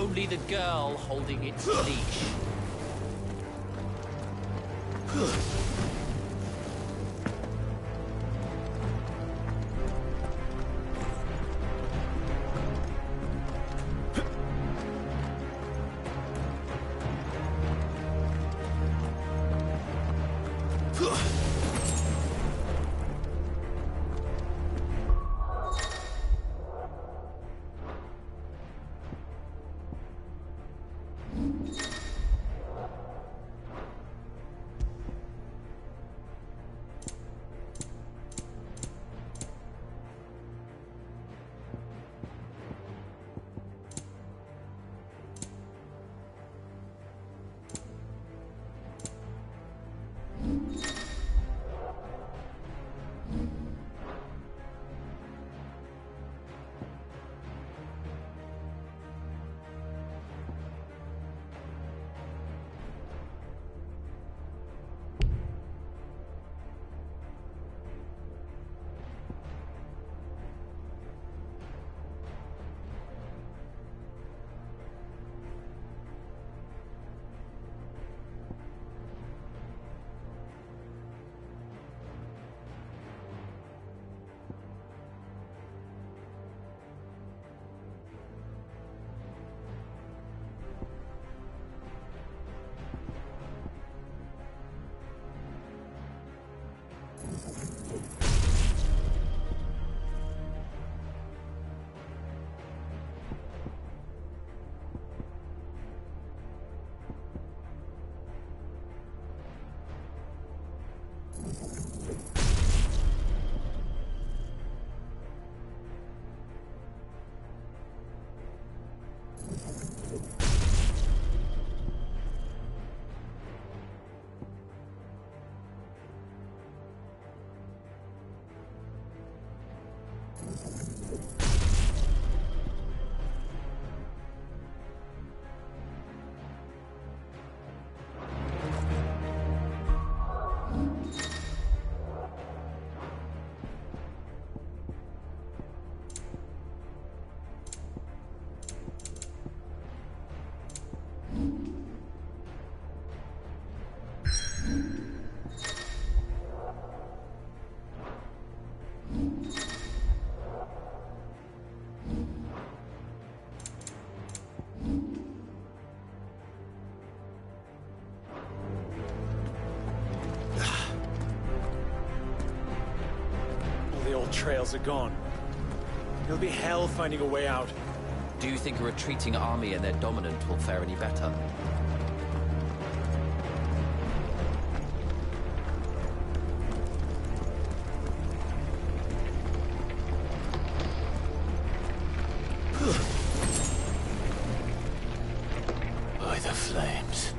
only the girl holding its leash. Trails are gone. It'll be hell finding a way out. Do you think a retreating army and their dominant will fare any better? By the flames.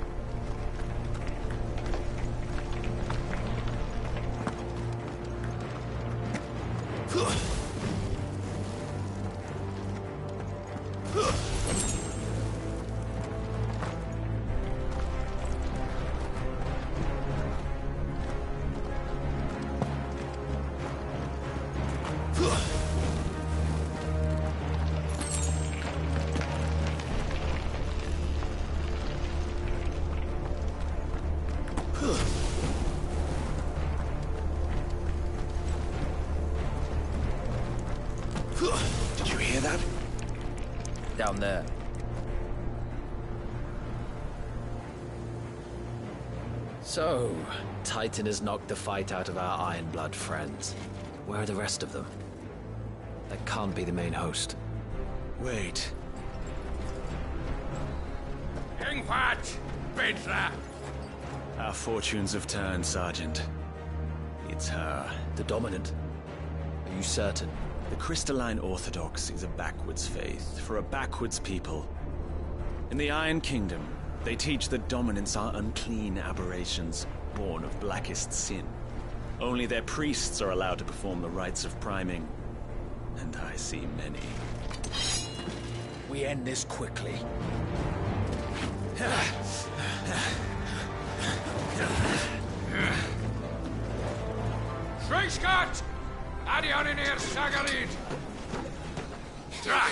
Did you hear that? Down there. So, Titan has knocked the fight out of our Ironblood friends. Where are the rest of them? That can't be the main host. Wait. Ingvat! Petra! Our fortunes have turned, Sergeant. It's her. The Dominant? Are you certain? The Crystalline Orthodox is a backwards faith for a backwards people. In the Iron Kingdom, they teach that dominants are unclean aberrations, born of blackest sin. Only their priests are allowed to perform the rites of priming. And I see many. We end this quickly. Schweinskat! Adion in eer Sagarid! Drach!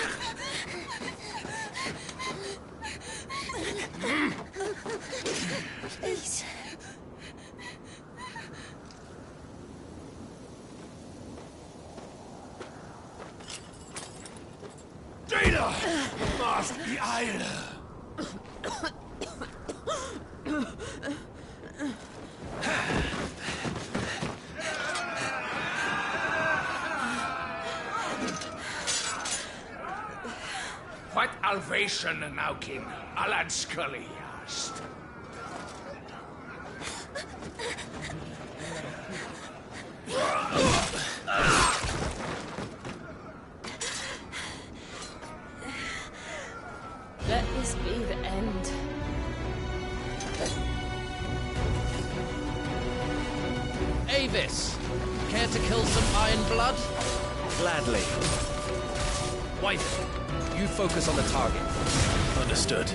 Auf die Eile! What Alvation now, King? Alad Scully asked. Let this be the end. Avis, care to kill some Iron Blood? Gladly. Wyvern, you focus on the target. Understood.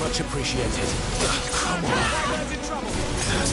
Much appreciated. Come on. That's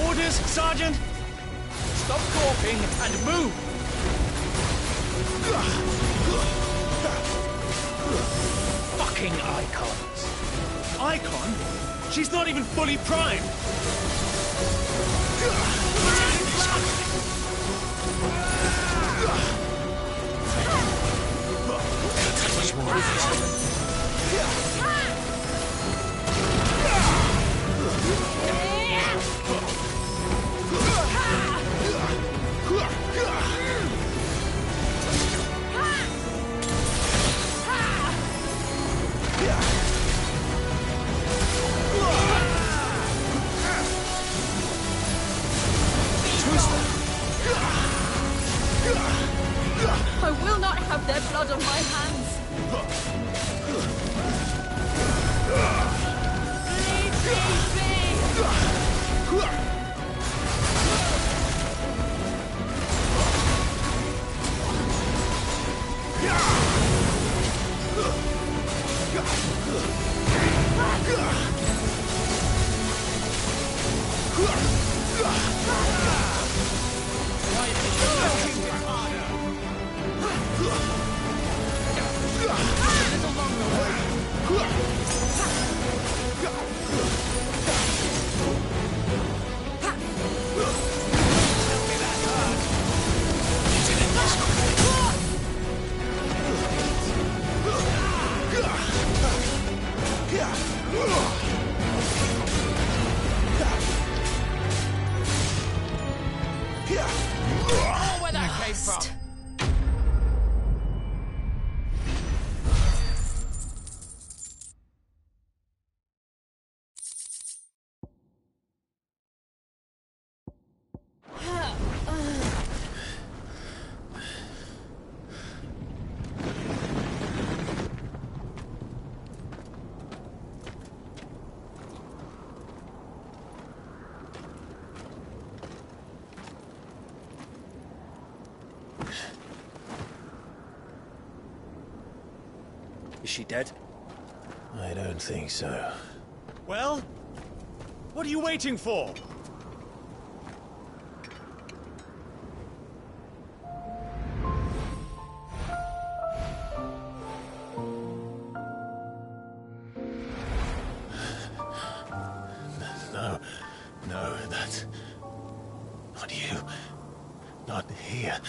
Orders, Sergeant! Stop gawping and move! Fucking icons. Icon? She's not even fully primed! much more of this. I will not have their blood on my hands. Where that came from? Is she dead? I don't think so. Well? What are you waiting for? No, that's... not you. Not here.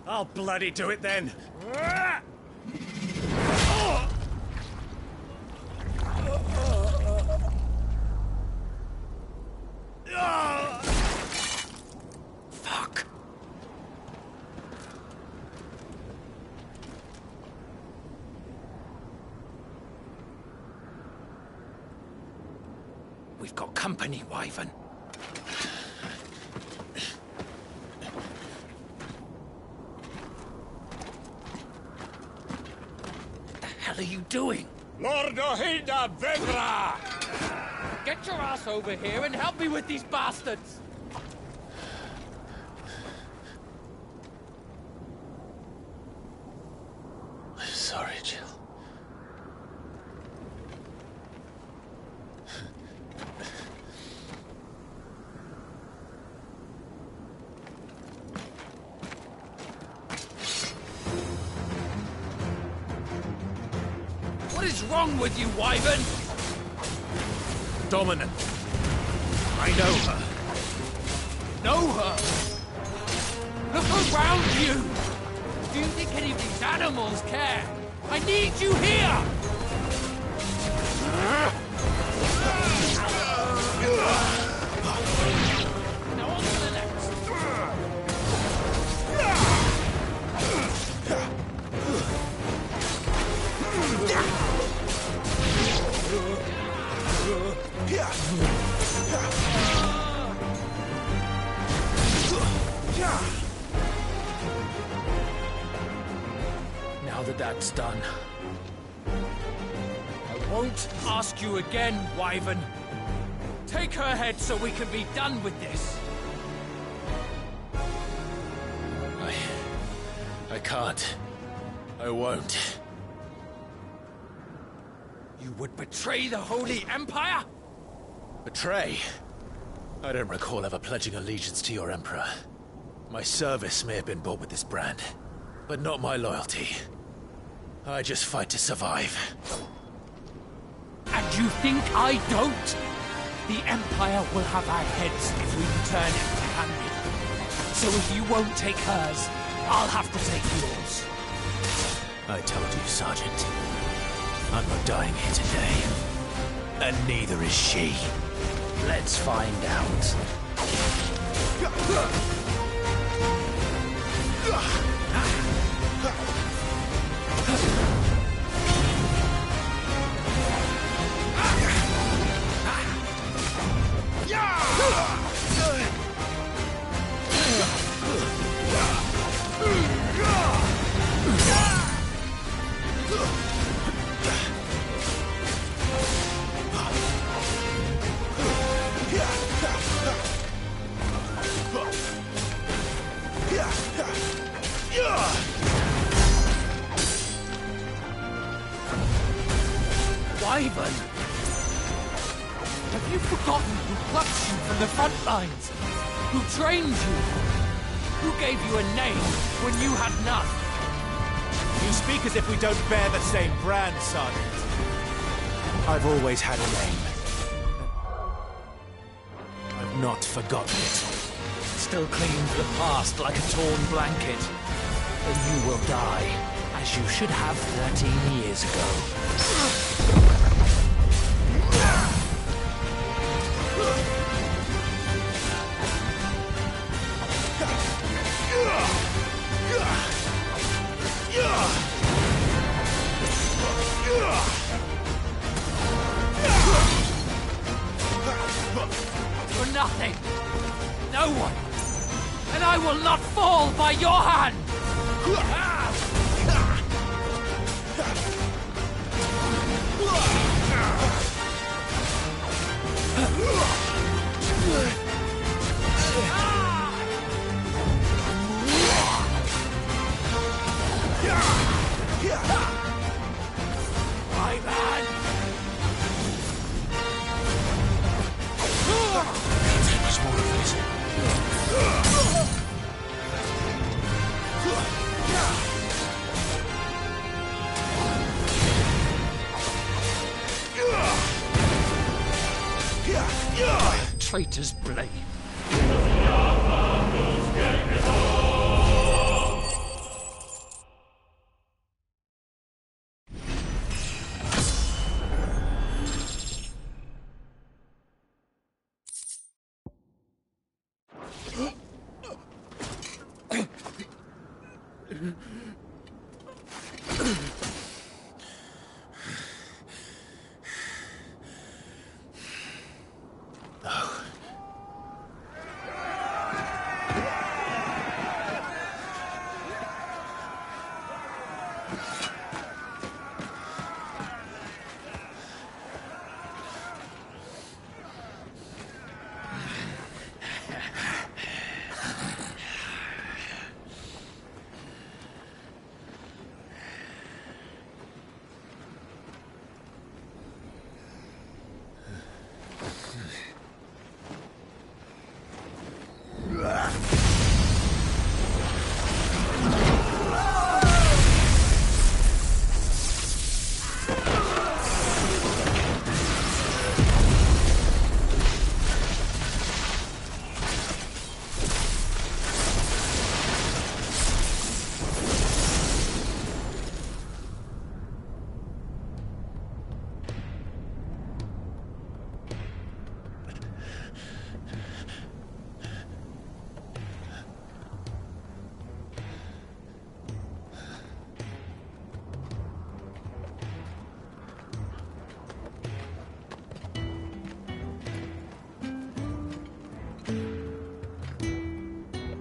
I'll bloody do it then. Fuck. We've got company, Wyvern. What the hell are you doing? Lord Ohilda Vedra! Get your ass over here and help me with these bastards! I'm sorry, Jill. What is wrong with you, Wyvern? Dominant. I know her. Know her? Look around you! Do you think any of these animals care? I need you here! Now on to the next. Now that that's done, I won't ask you again, Wyvern. Take her head so we can be done with this. I can't. I won't. You would betray the Holy Empire? Betray? I don't recall ever pledging allegiance to your Emperor. My service may have been bought with this brand, but not my loyalty. I just fight to survive. And you think I don't? The Empire will have our heads if we return empty-handed. So if you won't take hers, I'll have to take yours. I told you, Sergeant. I'm not dying here today. And neither is she. let's find out. Wyvern! Have you forgotten who plucked you from the front lines? Who trained you? Who gave you a name when you had none? You speak as if we don't bear the same brand, Sergeant. I've always had a name. I've not forgotten it. Still clinging to the past like a torn blanket. Then you will die, as you should have 13 years ago. For nothing! No one! And I will not fall by your hand! traitor's blade.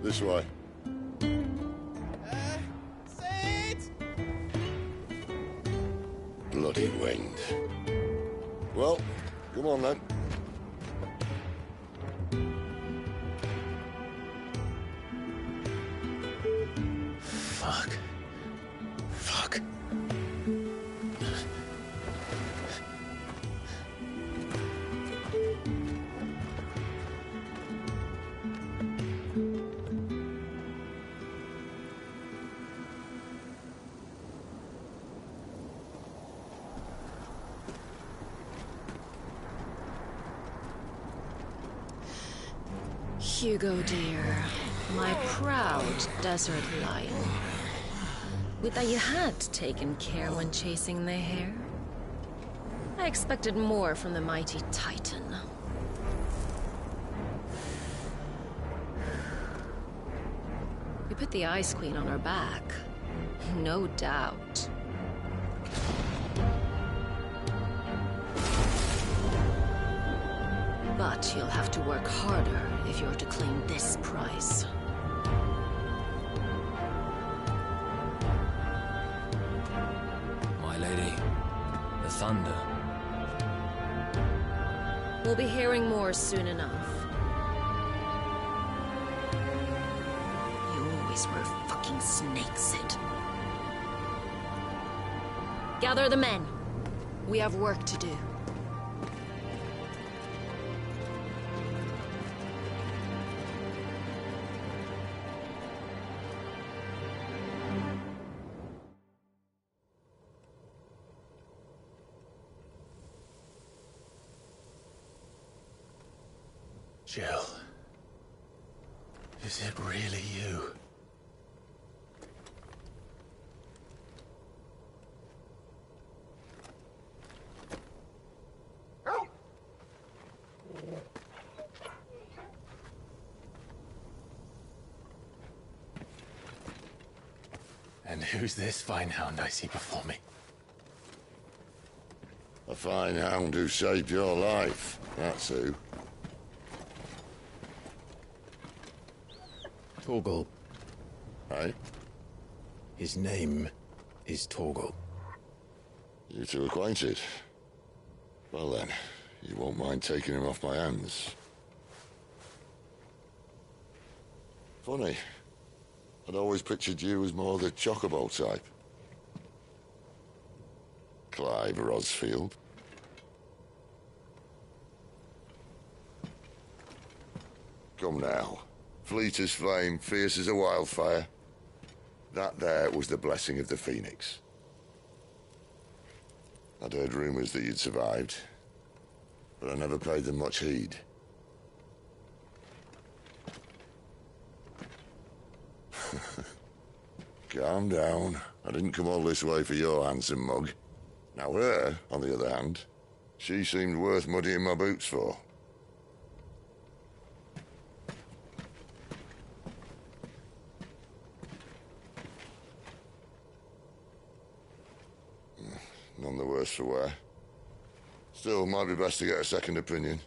This way. Bloody wind. Well, come on then. Fuck. Fuck. Hugo, dear. My proud desert lion. Would that you had taken care when chasing the hare? I expected more from the mighty Titan. We put the Ice Queen on her back. No doubt. But you'll have to work harder if you're to claim this prize. My lady, the thunder. We'll be hearing more soon enough. You always were a fucking snake, Sid. Gather the men. We have work to do. Jill. Is it really you? And who's this fine hound I see before me? A fine hound who saved your life, that's who. Torgal. Hey? His name is Torgal. You two acquainted? Well then, you won't mind taking him off my hands. Funny. I'd always pictured you as more the Chocobo type. Clive Rosfield. Come now. Fleet as flame, fierce as a wildfire. That there was the blessing of the Phoenix. I'd heard rumors that you'd survived, but I never paid them much heed. Calm down. I didn't come all this way for your handsome mug. Now her, on the other hand, she seemed worth muddying my boots for. None the worse for wear. Still, might be best to get a second opinion.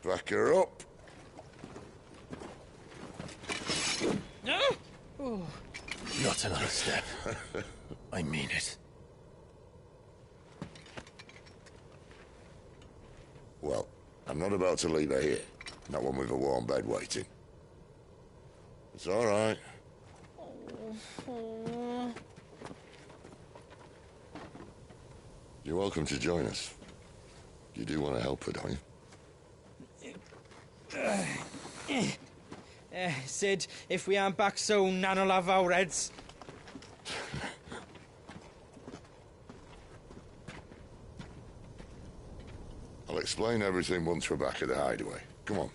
Back her up. Not another step. I mean it. Well, I'm not about to leave her here. Not one with a warm bed waiting. It's all right. You're welcome to join us. You do want to help her, don't you? Sid, if we aren't back soon, Nan'll have our heads. I'll explain everything once we're back at the hideaway. Come on.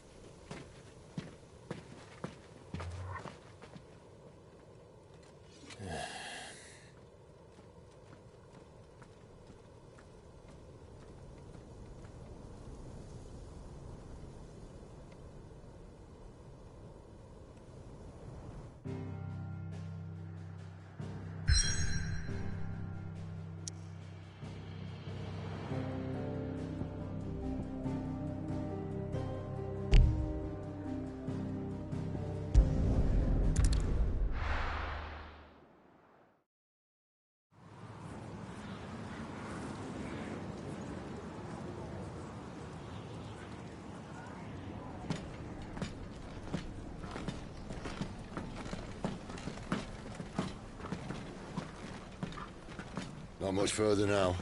Not much further now.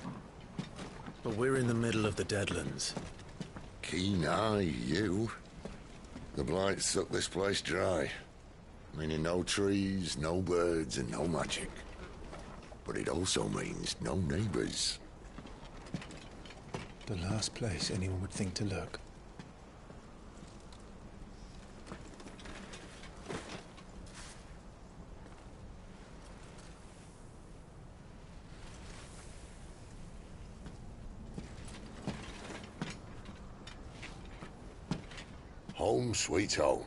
But we're in the middle of the Deadlands. Keen eye, you. The blight sucked this place dry. Meaning no trees, no birds, and no magic. But it also means no neighbors. The last place anyone would think to look. Home sweet home.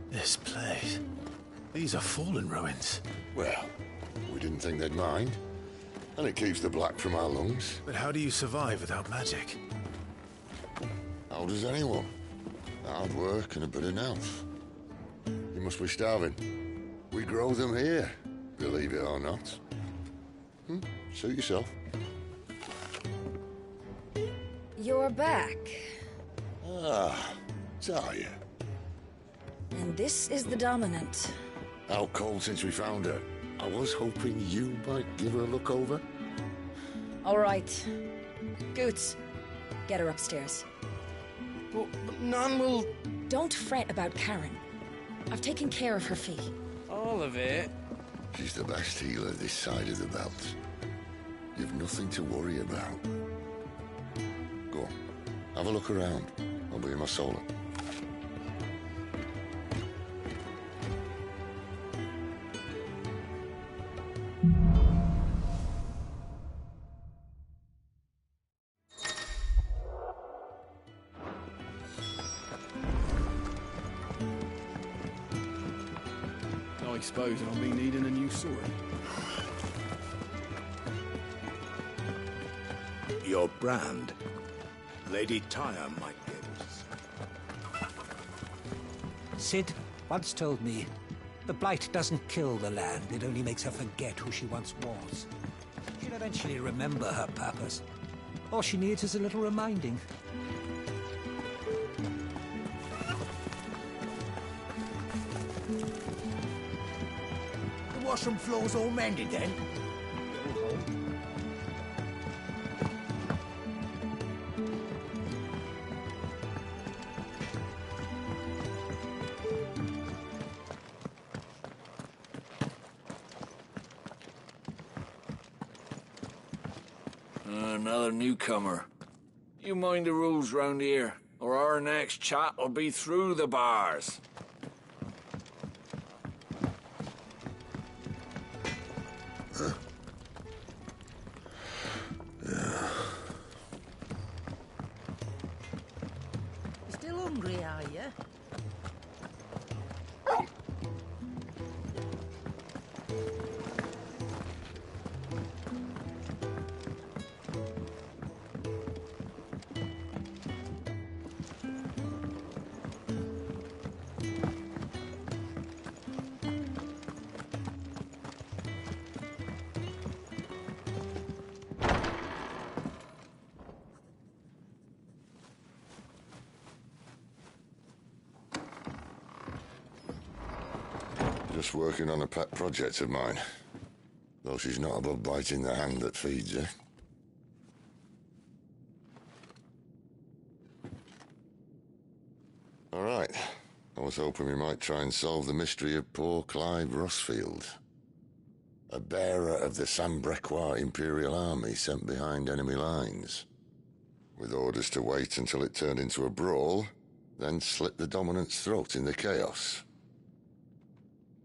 This place. These are fallen ruins. Well, we didn't think they'd mind. And it keeps the black from our lungs. But how do you survive without magic? How does anyone? Hard work and a bit of nous. You must be starving. We grow them here, believe it or not. Suit yourself. You're back. Ah, Talia. And this is the Dominant. Out cold since we found her. I was hoping you might give her a look over. All right. Goots, get her upstairs. But Nan will... Don't fret about Karen. I've taken care of her fee. All of it? She's the best healer this side of the belt. You've nothing to worry about. Go on, have a look around. I'll be in my solar. I suppose I'll be needing a new sword. Your brand? Lady Tyre might be able to... Sid once told me, the Blight doesn't kill the land, it only makes her forget who she once was. She'll eventually remember her purpose. All she needs is a little reminding. The washroom floor's all mended then? Another newcomer. You mind the rules round here, or our next chat will be through the bars. Still hungry, are you? Just working on a pet project of mine. Though she's not above biting the hand that feeds her. All right. I was hoping we might try and solve the mystery of poor Clive Rossfield. A bearer of the Sambrequois Imperial Army sent behind enemy lines. With orders to wait until it turned into a brawl, then slit the dominant's throat in the chaos.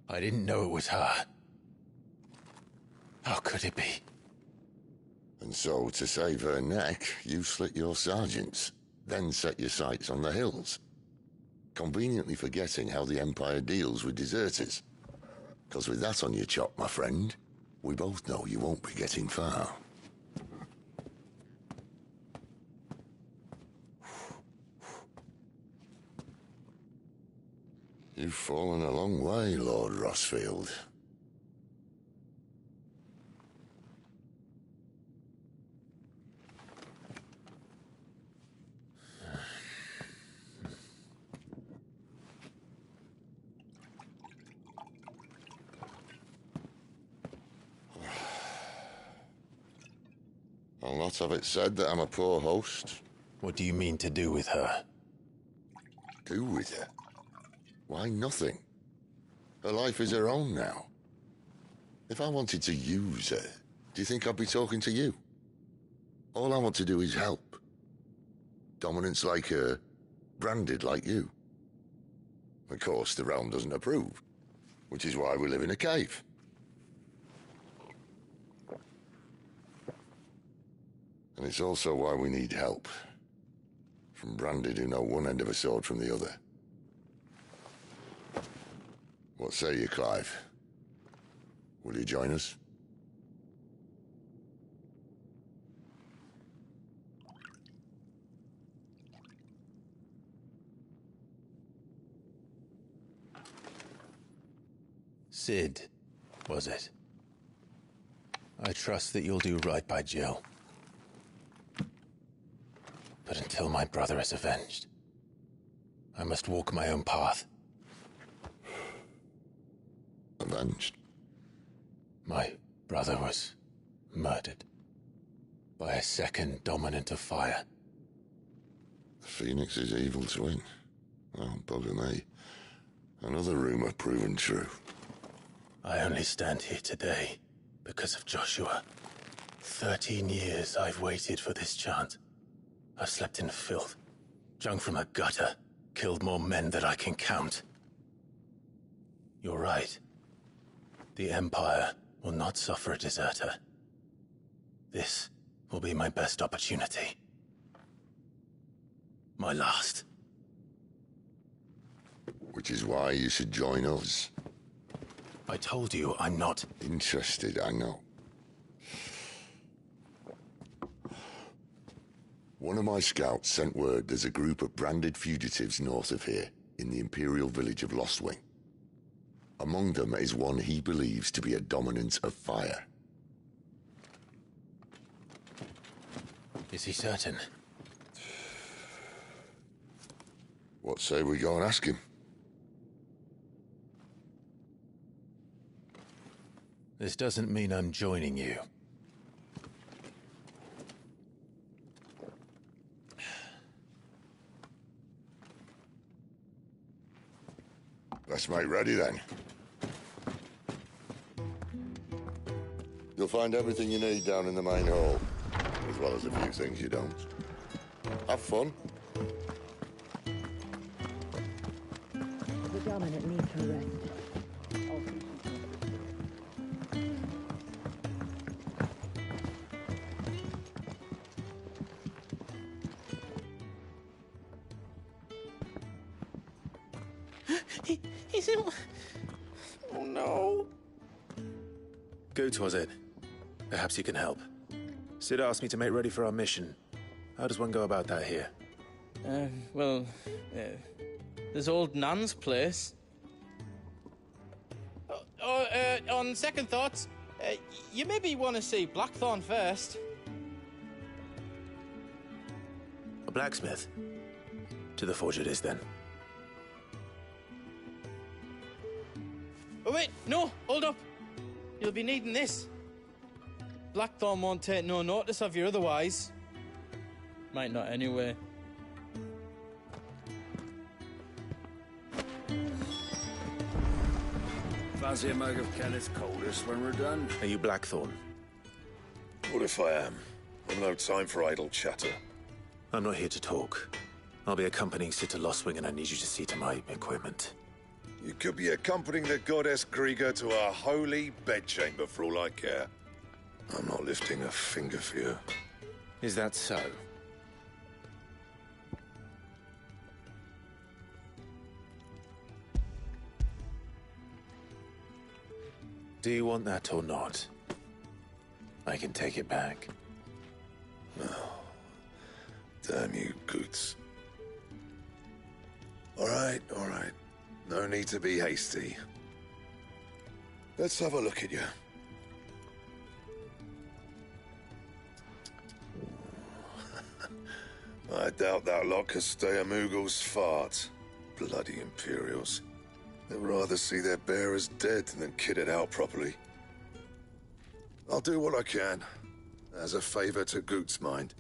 I didn't know it was her. How could it be? And so, to save her neck, you slit your sergeants, then set your sights on the hills. Conveniently forgetting how the Empire deals with deserters. Because with that on your chop, my friend, we both know you won't be getting far. You've fallen a long way, Lord Rossfield. I'll not have it said that I'm a poor host. What do you mean to do with her? Do with her? Why, nothing. Her life is her own now. If I wanted to use her, do you think I'd be talking to you? All I want to do is help. Dominants like her, branded like you. Of course, the realm doesn't approve, which is why we live in a cave. And it's also why we need help. From branded who know one end of a sword from the other. What say you, Clive? Will you join us? Cid, was it? I trust that you'll do right by Jill. But until my brother is avenged, I must walk my own path. Avenged? My brother was murdered by a second dominant of fire. The Phoenix's evil twin. Oh, bugger me. Another rumor proven true. I only stand here today because of Joshua. 13 years I've waited for this chance. I've slept in filth, drunk from a gutter, killed more men than I can count. You're right. The Empire will not suffer a deserter. This will be my best opportunity. My last. Which is why you should join us. I told you I'm not interested, I know. One of my scouts sent word there's a group of branded fugitives north of here, in the Imperial village of Lostwing. Among them is one he believes to be a dominant of fire. Is he certain? What say we go and ask him? This doesn't mean I'm joining you. Let's make ready then. You'll find everything you need down in the main hall, as well as a few things you don't. Have fun. The dominant needs her rest. He's in... Oh no. Goots, was it? Perhaps you can help. Sid asked me to make ready for our mission. How does one go about that here? There's old Nan's place. On second thoughts, you maybe want to see Blackthorn first. A blacksmith? To the forge it is, then. Oh wait, no, hold up. You'll be needing this. Blackthorn won't take no notice of you otherwise. Might not anyway. Fancy a mug of Kenneth Coldest when we're done? Are you Blackthorn? What if I am? I've no time for idle chatter. I'm not here to talk. I'll be accompanying Sid to Lostwing, and I need you to see to my equipment. You could be accompanying the goddess Kriega to our holy bedchamber for all I care. I'm not lifting a finger for you. Is that so? Do you want that or not? I can take it back. No. Damn you, Goots. All right. No need to be hasty. Let's have a look at you. I doubt that lot could stay a Moogle's fart. Bloody Imperials. They'd rather see their bearers dead than kitted out properly. I'll do what I can, as a favor to Goots' mind.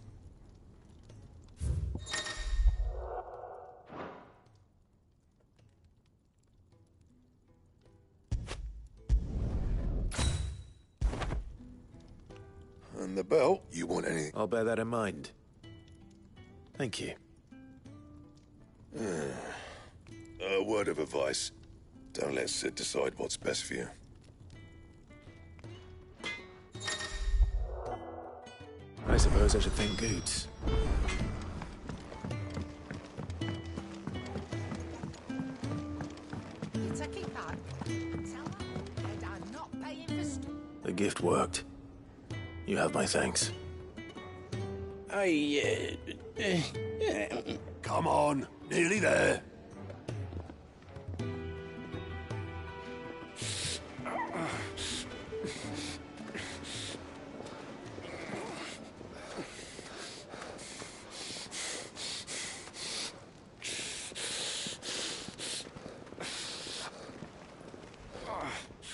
And the belt, you want any? I'll bear that in mind. Thank you. A word of advice. Don't let Sid decide what's best for you. I suppose I should thank Goots. You take it back. Tell her that I'm not paying for The gift worked. You have my thanks. Come on, nearly there.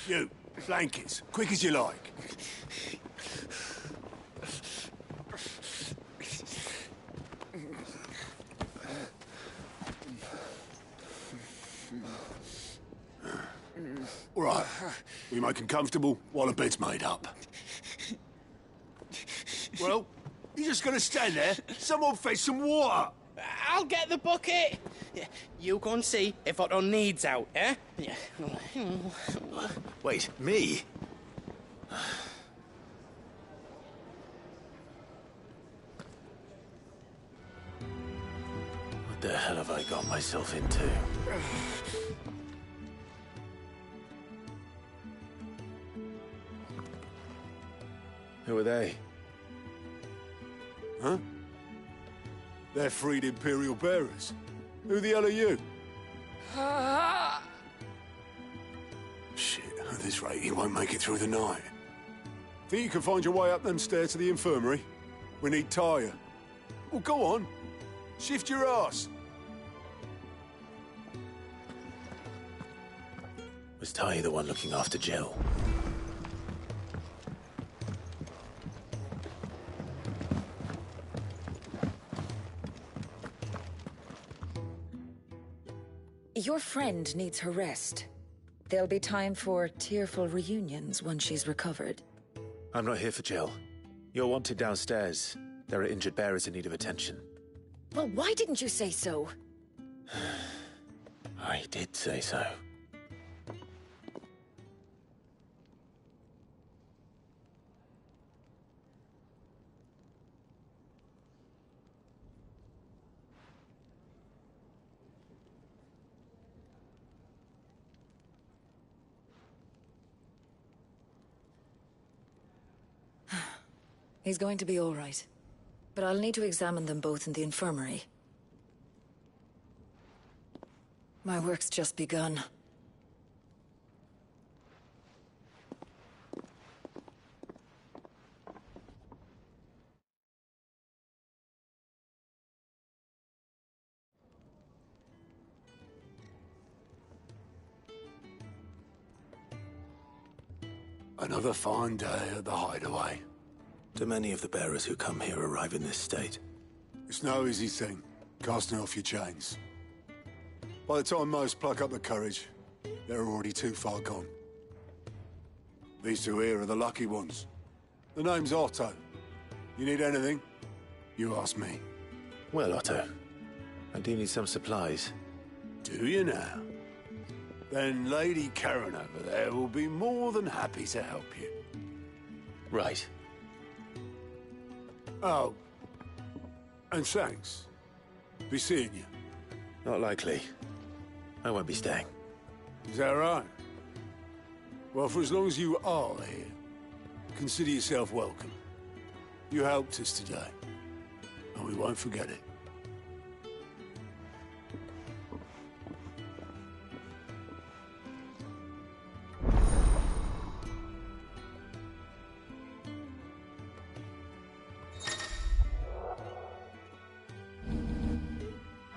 You, blankets, quick as you like. All right, we make 'em comfortable while the bed's made up. Well, you just gonna stand there? Someone fetch some water. I'll get the bucket. You go and see if Otto needs out, eh? Wait, me? What the hell have I got myself into? Who are they? Huh? They're freed Imperial bearers. Who the hell are you? Shit, at this rate, he won't make it through the night. Think you can find your way up them stairs to the infirmary? We need Tyre. Well, go on. Shift your ass. Was Tai the one looking after Jill? Your friend needs her rest. There'll be time for tearful reunions once she's recovered. I'm not here for Jill. You're wanted downstairs. There are injured bearers in need of attention. Well, why didn't you say so? I did say so. He's going to be all right. But I'll need to examine them both in the infirmary. My work's just begun. Another fine day at the Hideaway. Do many of the bearers who come here arrive in this state? It's no easy thing, casting off your chains. By the time most pluck up the courage, they're already too far gone. These two here are the lucky ones. The name's Otto. You need anything? You ask me. Well, Otto, I do need some supplies. Do you now? Then Lady Karen over there will be more than happy to help you. Right. Oh. And thanks. Be seeing you. Not likely. I won't be staying. Is that right? Well, for as long as you are here, consider yourself welcome. You helped us today, and we won't forget it.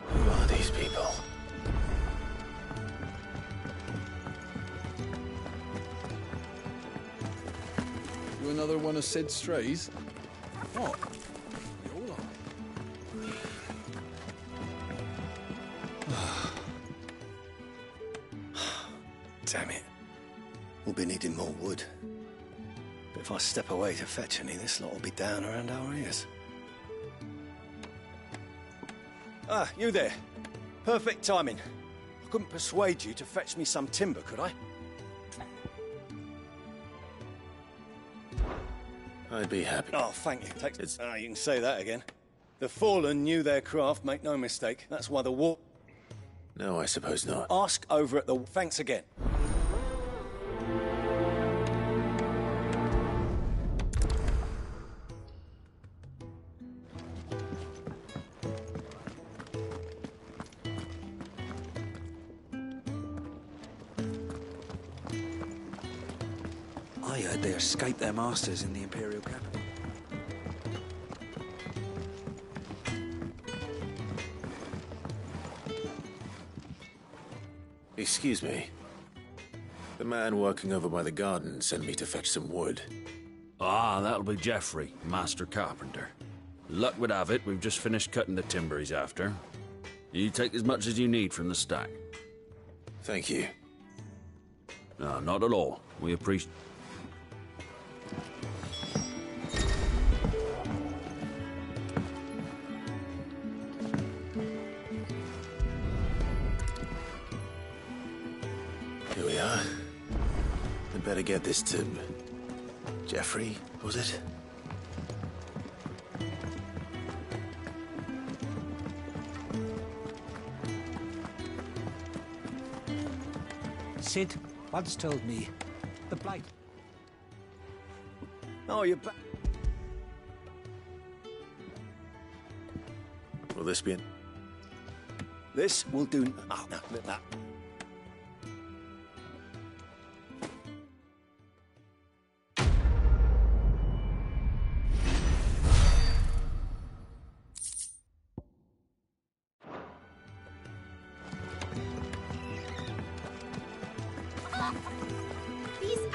Who are these people? You another one of Sid's strays? What? They all Damn it. We'll be needing more wood. But if I step away to fetch any, this lot will be down around our ears. Ah, you there. Perfect timing. I couldn't persuade you to fetch me some timber, could I? I'd be happy. Oh, thank you. You can say that again. The Fallen knew their craft, make no mistake. That's why the war... No, I suppose not. Ask over at the... Thanks again. I heard they escaped their masters in the Imperial capital. Excuse me. The man working over by the garden sent me to fetch some wood. Ah, that'll be Geoffrey, Master Carpenter. Luck would have it, we've just finished cutting the timber he's after. You take as much as you need from the stack. Thank you. No, not at all. We appreciate... Here we are. I'd better get this to... Geoffrey, was it? Sid once told me the Blight. Oh, you're back. Will this be in? This will do... Oh, no, that.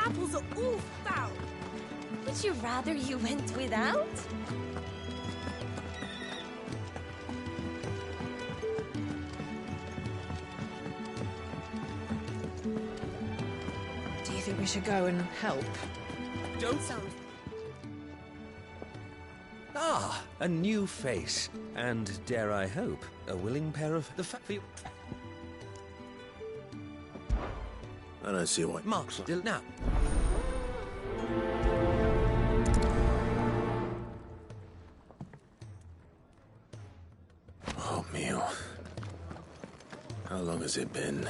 apples are all foul. Would you rather you went without? Do you think we should go and help? Don't sound. Ah, a new face. And, dare I hope, a willing pair of the I don't see why. Marks now. Oh, Meal. How long has it been?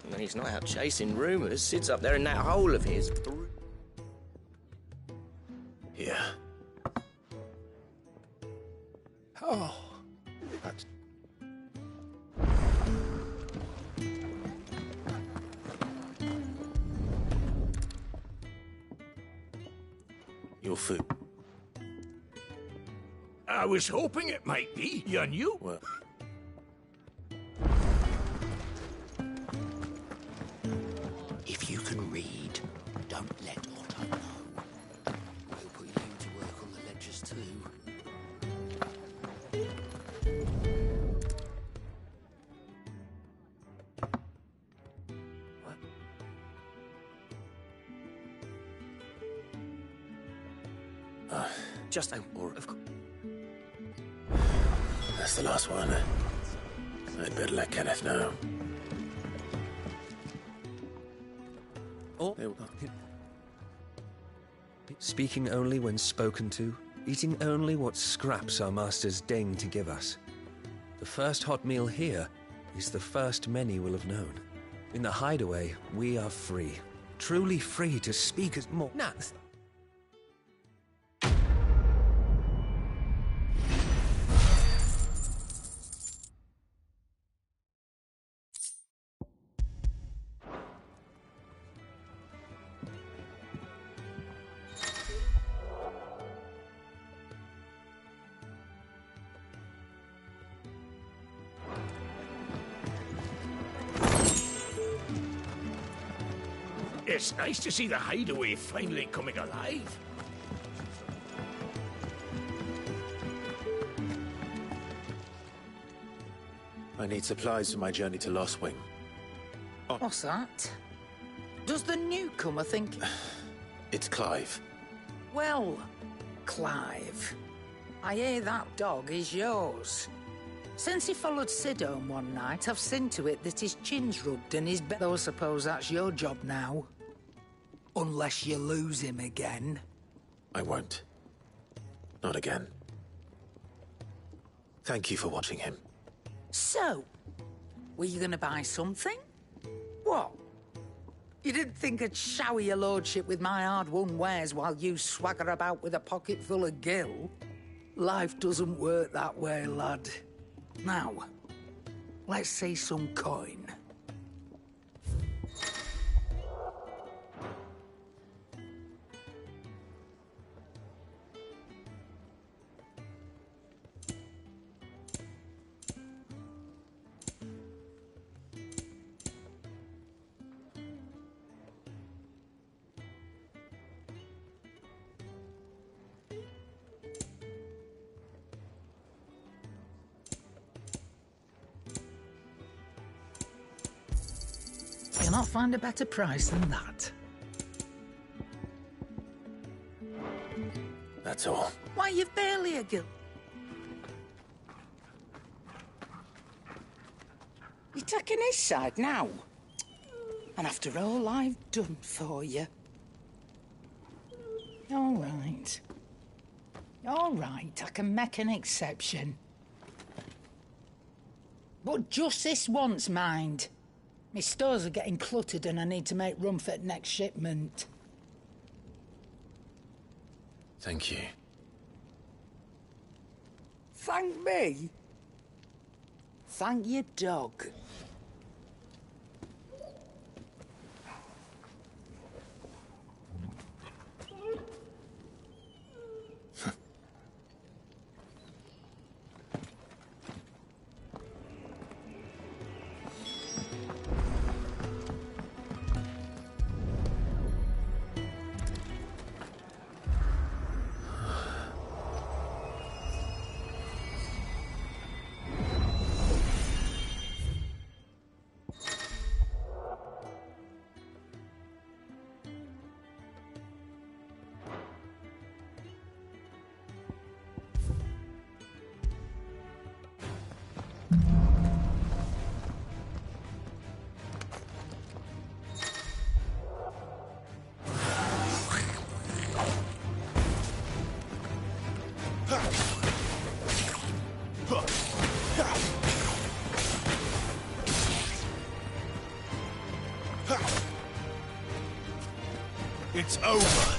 When he's not out chasing rumours, Sid's up there in that hole of his. Yeah. Oh. That's... Your food. I was hoping it might be. You knew? Well... If you can read, don't let Otto know. We'll put you to work on the ledgers too. Just or of course. That's the last one. I'd better let Kenneth know. Oh. Speaking only when spoken to, eating only what scraps our masters deign to give us. The first hot meal here is the first many will have known. In the hideaway, we are free. Truly free to speak as more. Nah. It's nice to see the hideaway finally coming alive. I need supplies for my journey to Lostwing. What's that? Does the newcomer think... It's Clive. Well, Clive, I hear that dog is yours. Since he followed Sid home one night, I've seen to it that his chin's rubbed and his though I suppose that's your job now. Unless you lose him again. I won't. Not again. Thank you for watching him. So, were you gonna buy something? What? You didn't think I'd shower your lordship with my hard-won wares while you swagger about with a pocket full of gil? Life doesn't work that way, lad. Now, let's see some coin. You'll not find a better price than that. That's all. Why, you've barely a gil. You're taking his side now? And after all I've done for you. All right. All right, I can make an exception. But just this once, mind. My stores are getting cluttered and I need to make room for the next shipment. Thank you. Thank me? Thank your dog. It's over.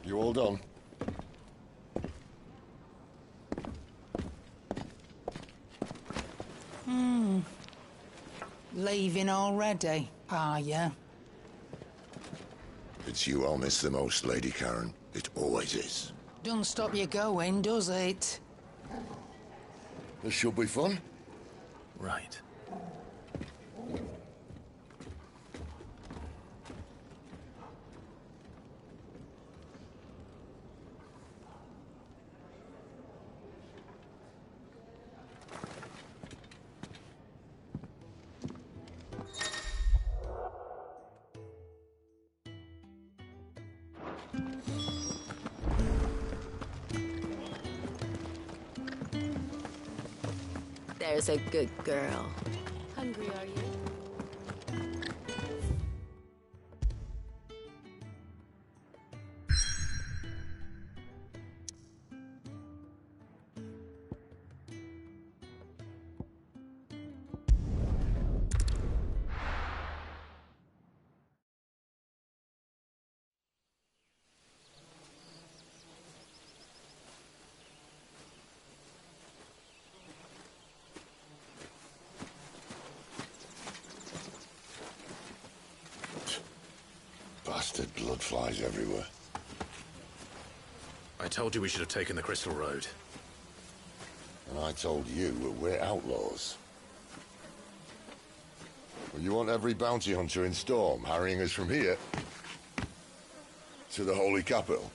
You all done? Leaving already, are you? It's you I'll miss the most, Lady Karen. It always is. Don't stop you going, does it? This should be fun. Right. There's a good girl. Hungry, are you? Bastard blood flies everywhere. I told you we should have taken the Crystal Road. And I told you we're outlaws. Well, you want every bounty hunter in Storm harrying us from here to the Holy Capital?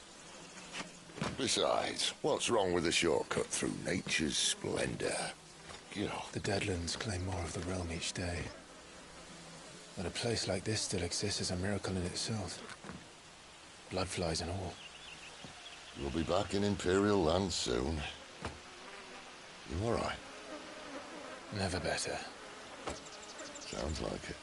Besides, what's wrong with a shortcut through nature's splendor? The Deadlands claim more of the realm each day. That a place like this still exists is a miracle in itself. Bloodflies and all. We'll be back in Imperial land soon. You all right? Never better. Sounds like it.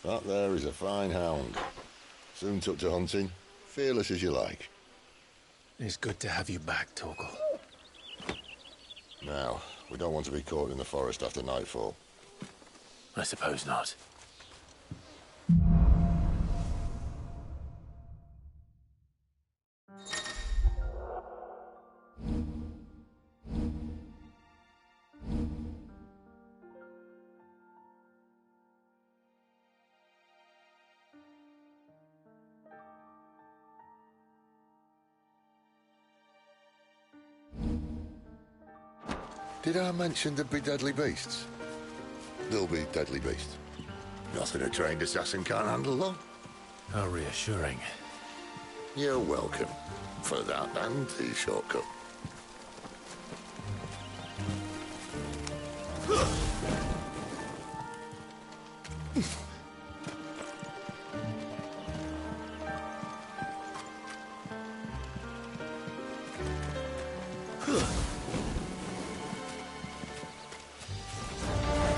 That there is a fine hound. Soon took to hunting. Fearless as you like. It's good to have you back, Torgal. Now, we don't want to be caught in the forest after nightfall. I suppose not. Did I mention there'd be deadly beasts? There'll be deadly beasts. Nothing a trained assassin can't handle, though. How reassuring. You're welcome. For that and the shortcut.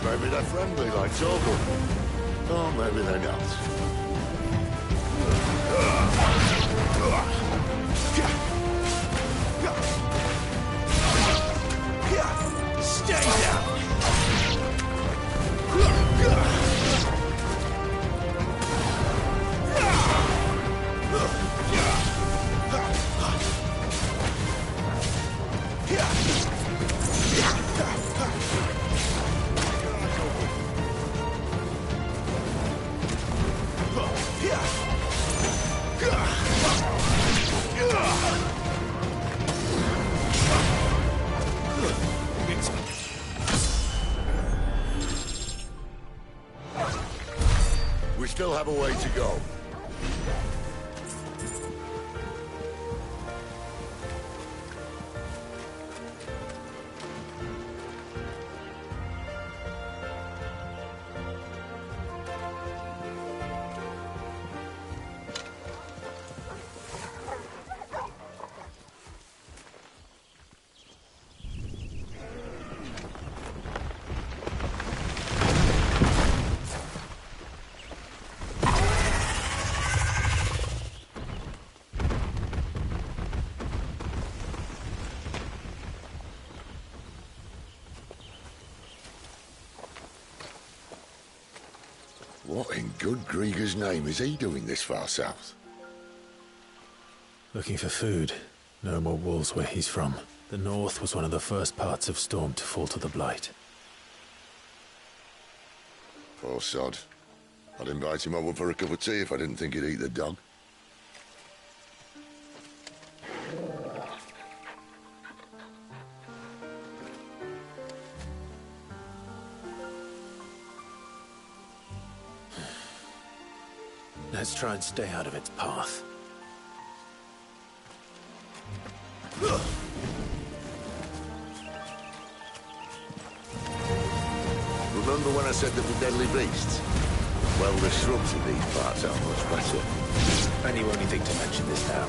Maybe they're friendly like Torgal. Or maybe they're not. Stay down! We still have a way to go. What in good Grieger's name is he doing this far south? Looking for food. No more wolves where he's from. The north was one of the first parts of Storm to fall to the Blight. Poor sod. I'd invite him over for a cup of tea if I didn't think he'd eat the dog. Let's try and stay out of its path. Remember when I said there were deadly beasts? Well, the shrubs in these parts are much better. And you only think to mention this now?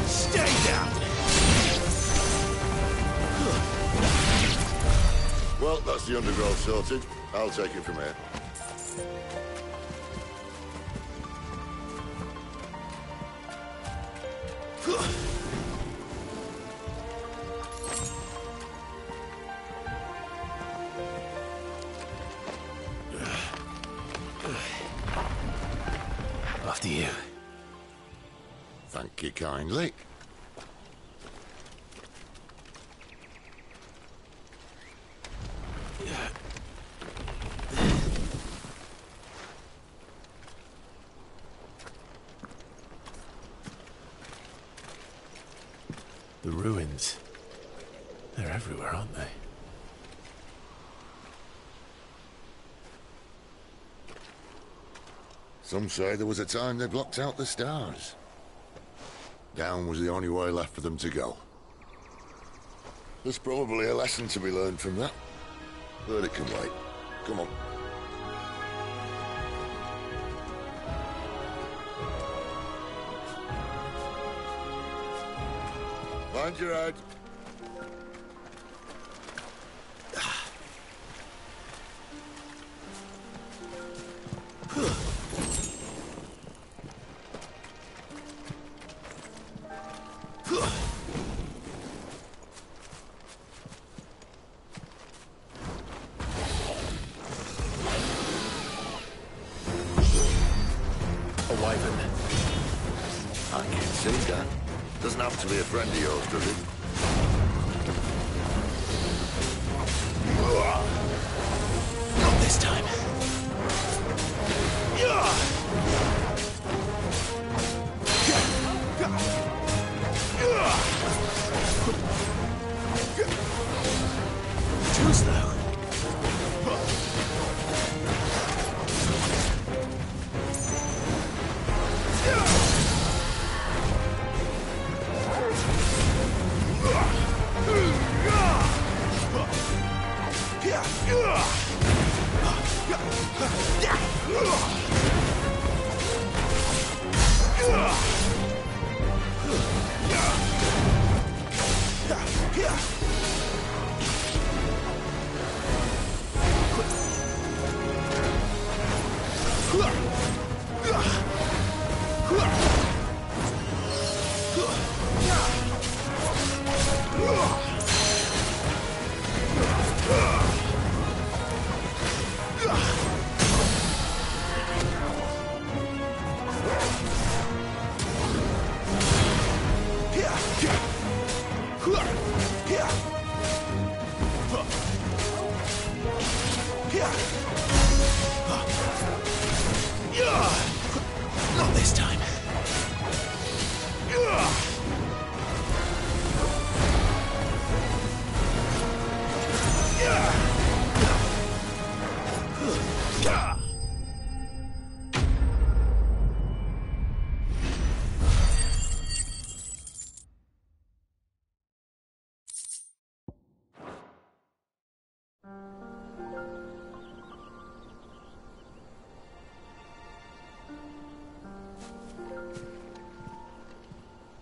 Stay down! Well, that's the undergrowth sorted. I'll take it from here. After you. Thank you kindly. The ruins. They're everywhere, aren't they? Some say there was a time they blocked out the stars. Down was the only way left for them to go. There's probably a lesson to be learned from that. But it can wait. Come on. Mind your head. A wyvern. I can see that. Doesn't have to be a friend of yours, does it? Not this time.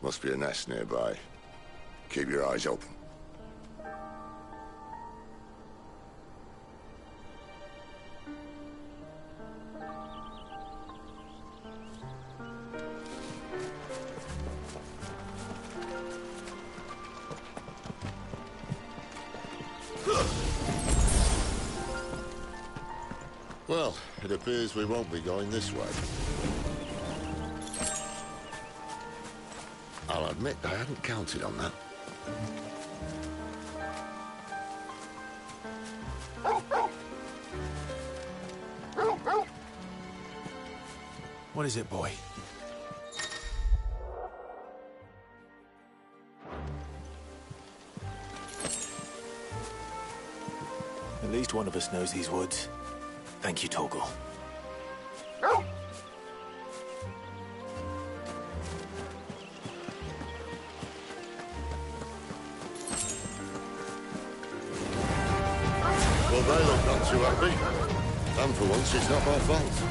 Must be a nest nearby. Keep your eyes open. Well, it appears we won't be going this way. I'll admit I hadn't counted on that. What is it, boy? At least one of us knows these woods. Thank you, Torgal. Well, they look not too happy. And for once, it's not my fault.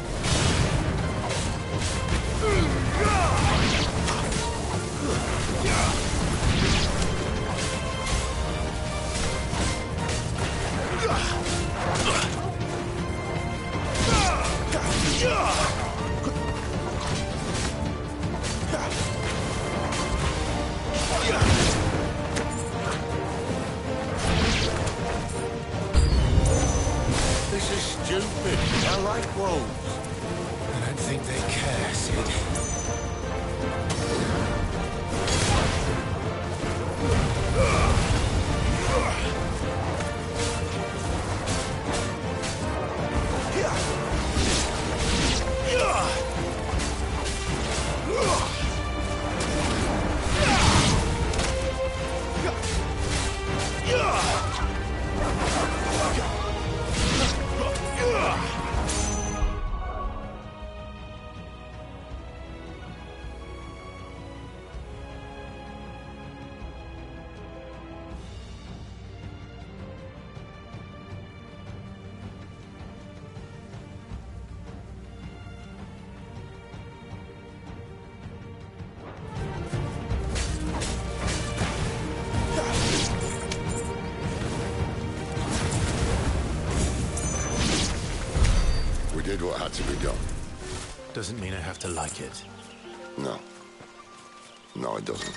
This is stupid. I like wolves. I don't think they care, Sid. We did what had to be done. Doesn't mean I have to like it. No. No, it doesn't.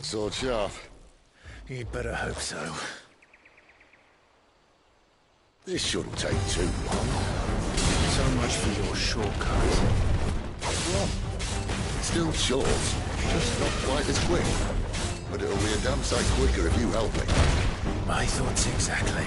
Sword sharp. You'd better hope so. This shouldn't take too long. So much for your shortcut. Well, still short, just not quite as quick. But it'll be a damn sight quicker if you help me. My thoughts exactly.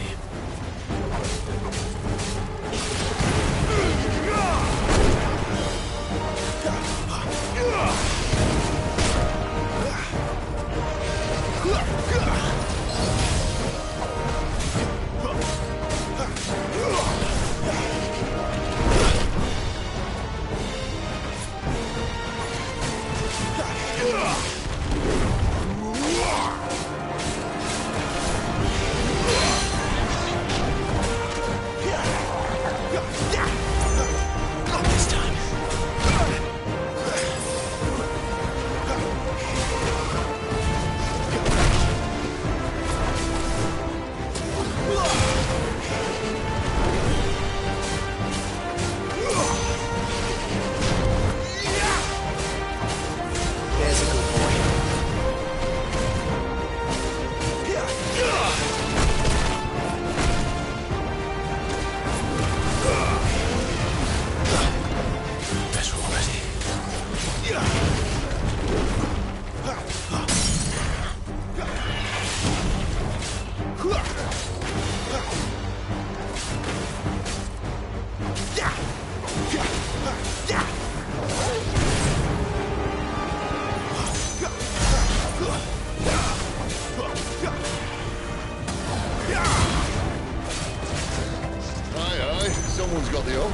one's got the up.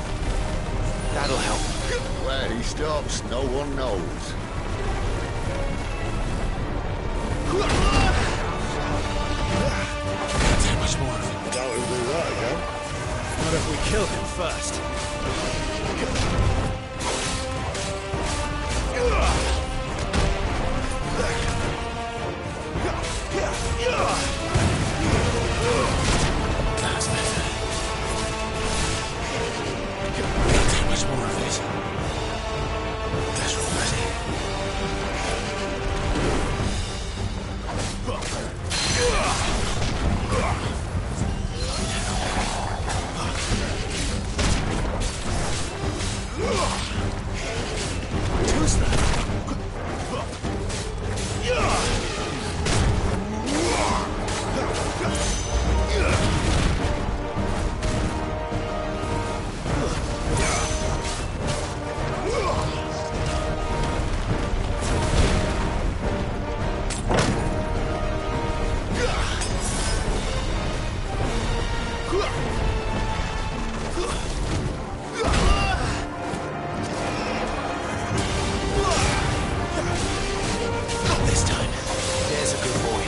That'll help. Where he stops, no one knows. Can't take much more of it. Doubt he'll do that again. What if we kill him first? That's better. Can't take much more of it. That's already. Who's that? This time, there's a good boy.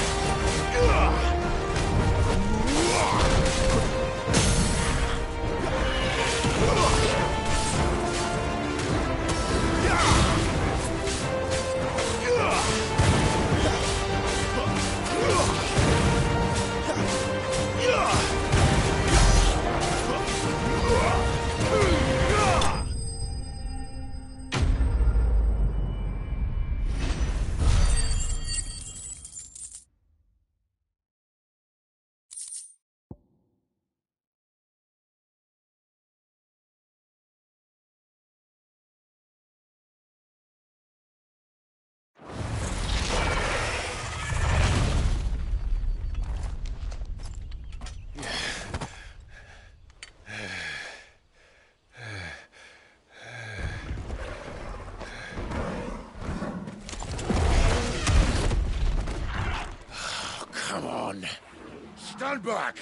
Come on. Stand back!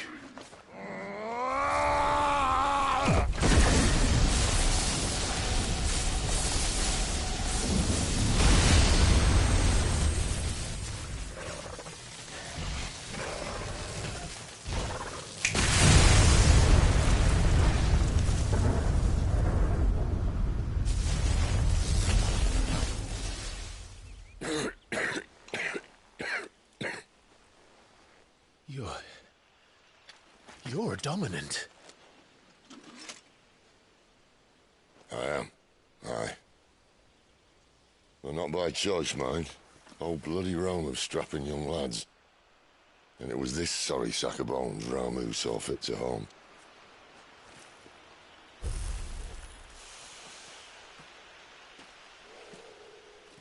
You're dominant. I am. Aye. Well, not by choice, mind. Whole bloody realm of strapping young lads. And it was this sorry sack of bones Ramu saw fit to home.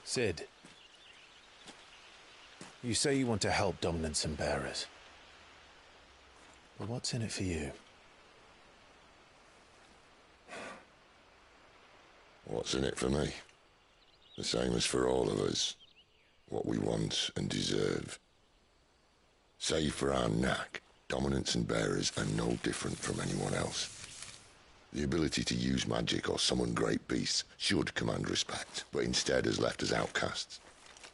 Cid, you say you want to help dominants and bearers. But what's in it for you? What's in it for me? The same as for all of us. What we want and deserve. Save for our knack, dominants and bearers are no different from anyone else. The ability to use magic or summon great beasts should command respect, but instead has left us outcasts.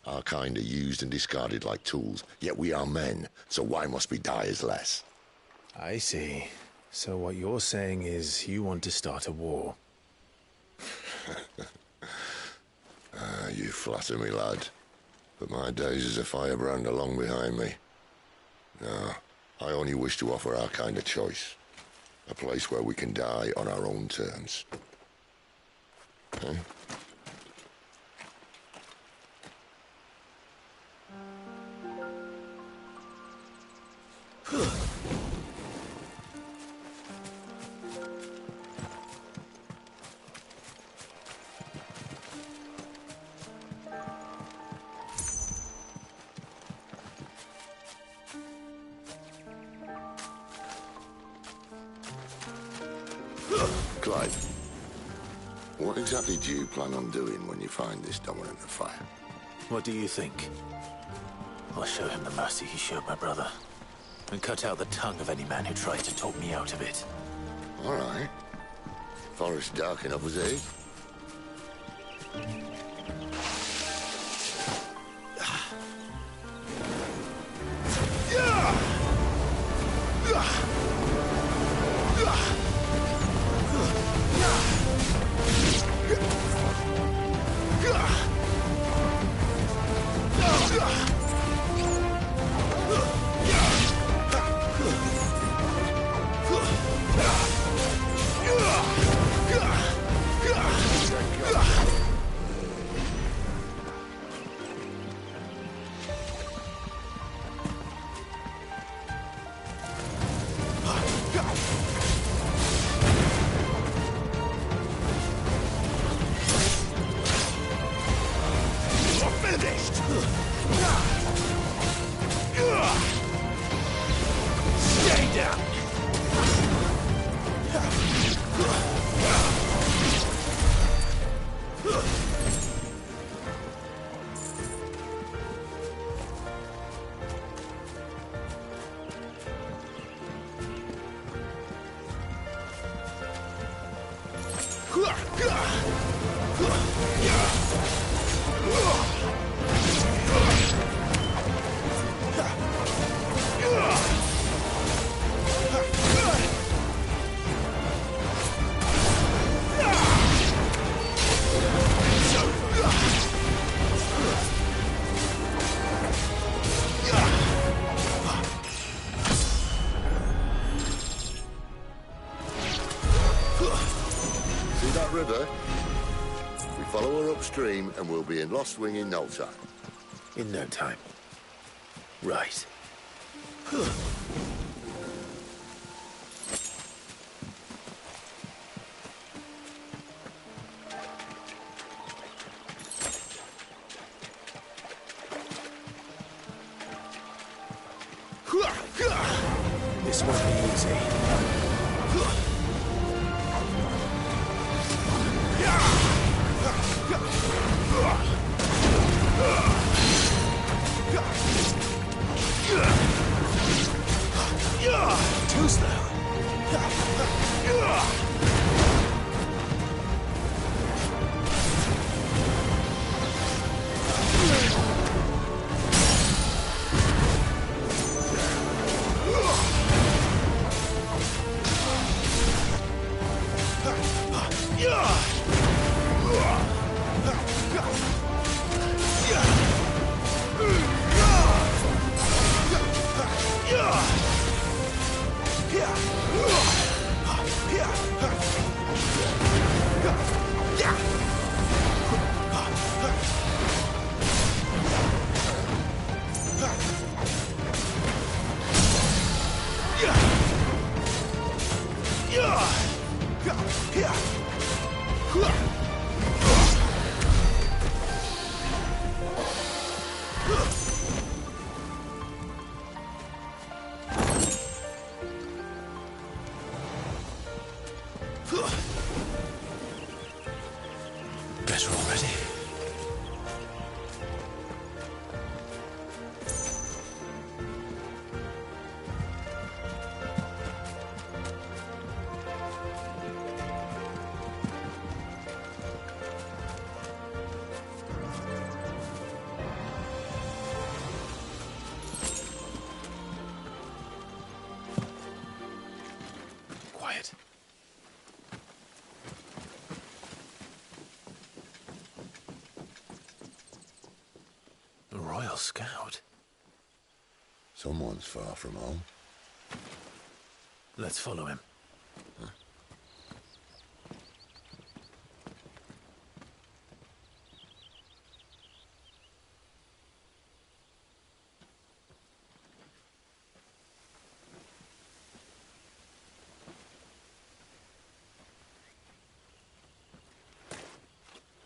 Our kind are used and discarded like tools, yet we are men, so why must we die as less? I see. So what you're saying is you want to start a war. You flatter me, lad. But my days as a firebrand are long behind me. No, I only wish to offer our kind a choice. A place where we can die on our own terms. Huh? Clyde, what exactly do you plan on doing when you find this dominant of fire? What do you think? I'll show him the mercy he showed my brother, and cut out the tongue of any man who tries to talk me out of it. All right. Forest dark enough, was it? Upstream, and we'll be in Lost Wing in no time. In no time. Right. This won't be easy. Too slow. Better already. Quiet. A Royal Scout. Someone's far from home. Let's follow him.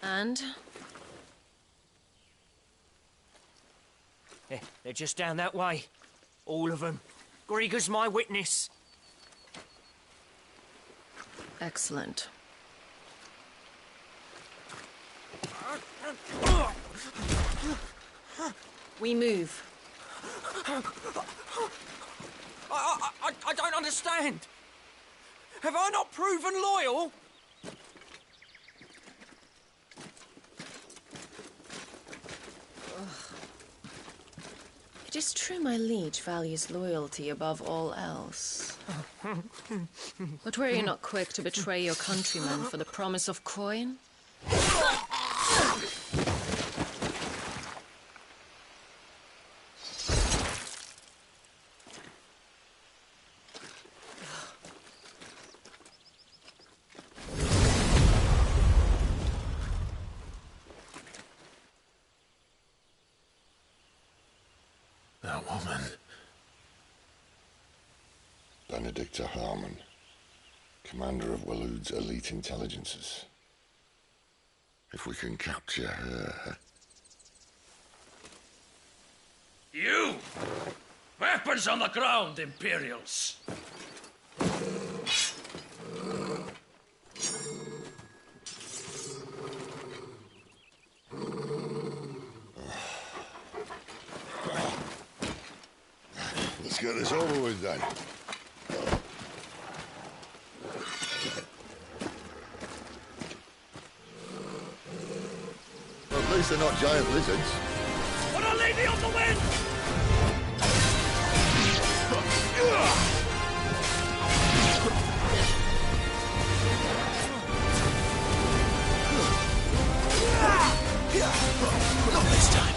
And? They're just down that way. All of them. Grieger's my witness. Excellent. We move. I don't understand. Have I not proven loyal? It is true my liege values loyalty above all else. But were you not quick to betray your countrymen for the promise of coin? That woman. Benedicta Harmon, commander of Waloed's elite intelligences. If we can capture her... You! Weapons on the ground, Imperials! Let's get this over with then. Well, at least they're not giant lizards. Put a lady on the wind! Not this time.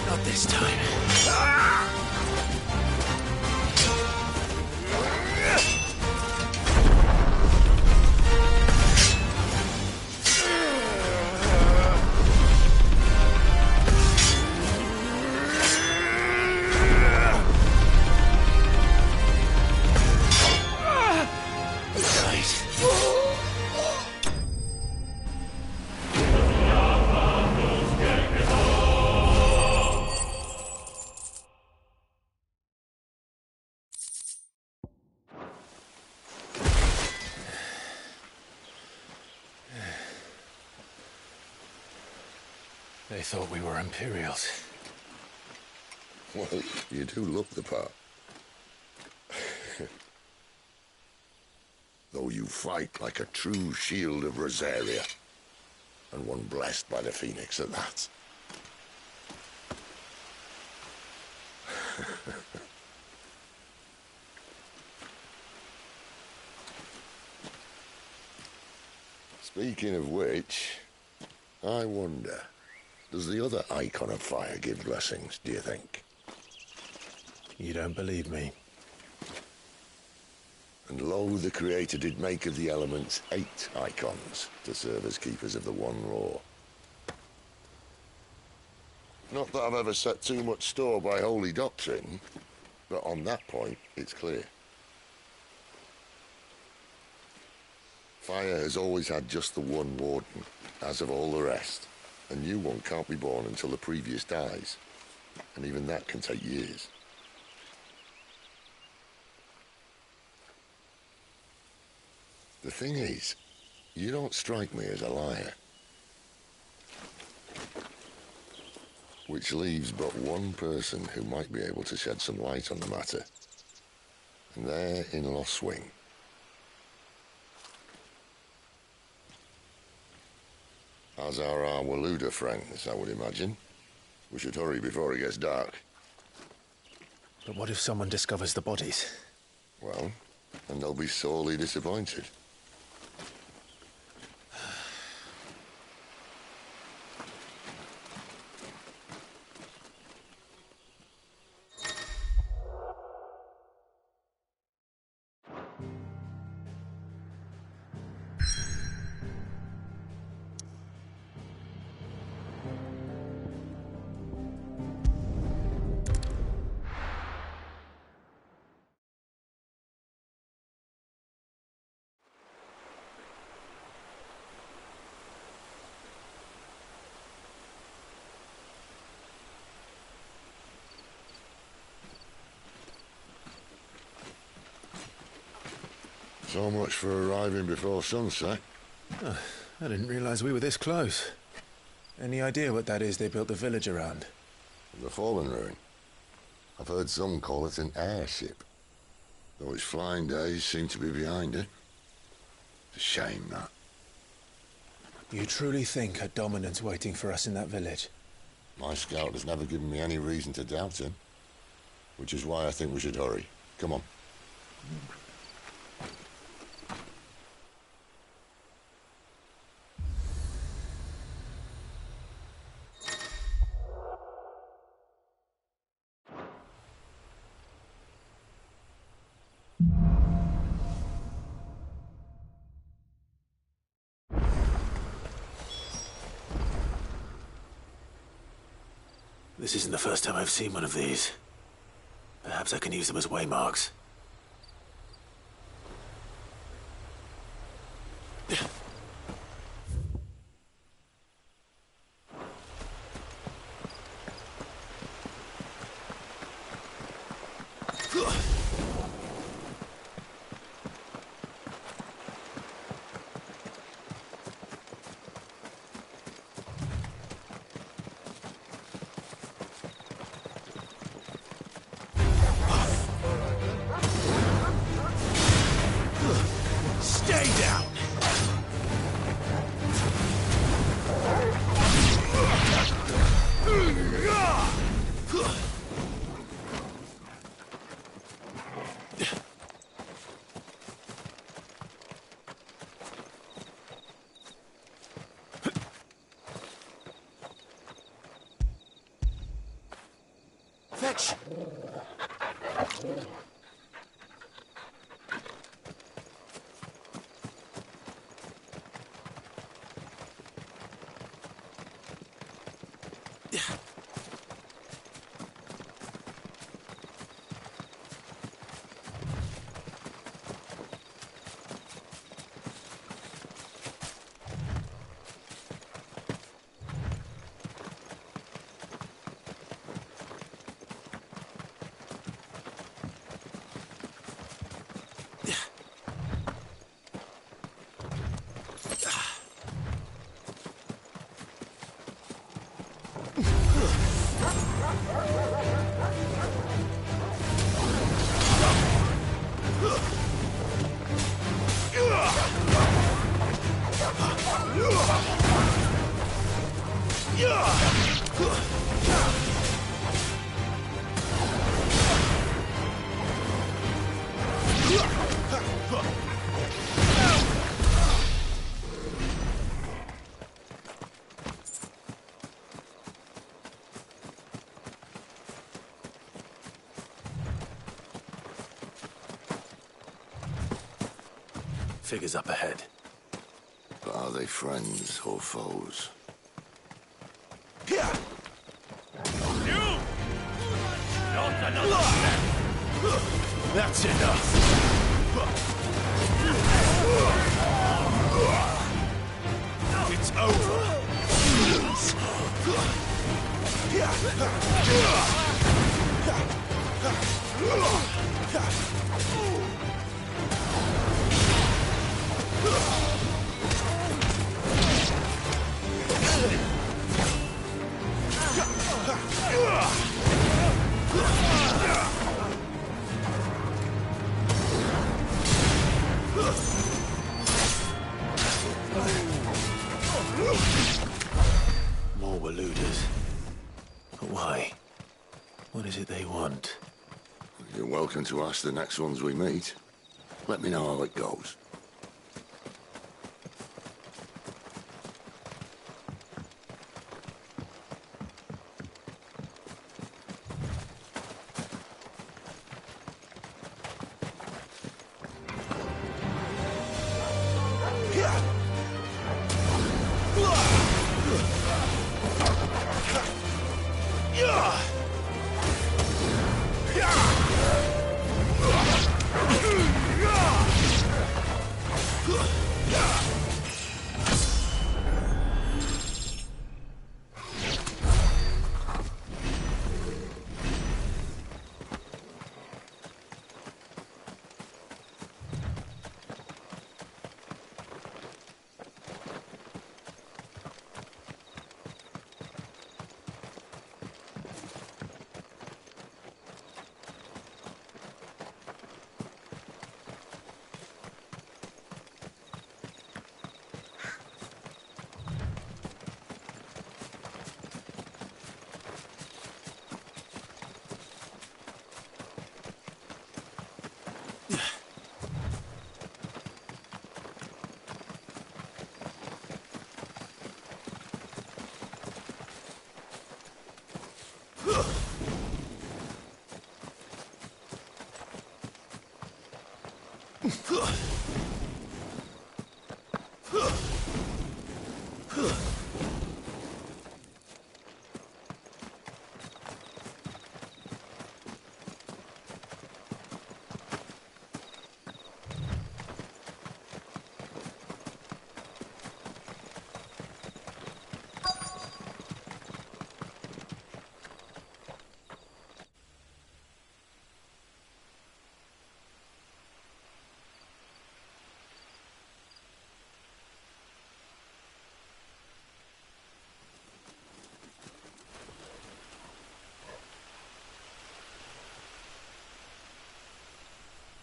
Not this time. They thought we were Imperials. Well, you do look the part. Though you fight like a true shield of Rosaria. And one blessed by the Phoenix at that. Speaking of which, I wonder, does the other Icon of Fire give blessings, do you think? You don't believe me? And lo, the Creator did make of the elements 8 Icons to serve as keepers of the One Law. Not that I've ever set too much store by holy doctrine, but on that point, it's clear. Fire has always had just the one Warden, as of all the rest. A new one can't be born until the previous dies, and even that can take years. The thing is, you don't strike me as a liar. Which leaves but one person who might be able to shed some light on the matter. And they're in Lostwing. As are our Waluda friends, I would imagine. We should hurry before it gets dark. But what if someone discovers the bodies? Well, then they'll be sorely disappointed. So much for arriving before sunset. Oh, I didn't realize we were this close. Any idea what that is they built the village around? The Fallen Ruin. I've heard some call it an airship. Though its flying days seem to be behind it. It's a shame, that. You truly think a Dominant's waiting for us in that village? My scout has never given me any reason to doubt him. Which is why I think we should hurry. Come on. This isn't the first time I've seen one of these. Perhaps I can use them as waymarks. Stay down! Fetch! Figures up ahead. But are they friends or foes? Here! You! Not another step! That's enough! It's over! More Waluders. But why? What is it they want? You're welcome to ask the next ones we meet. Let me know how it goes.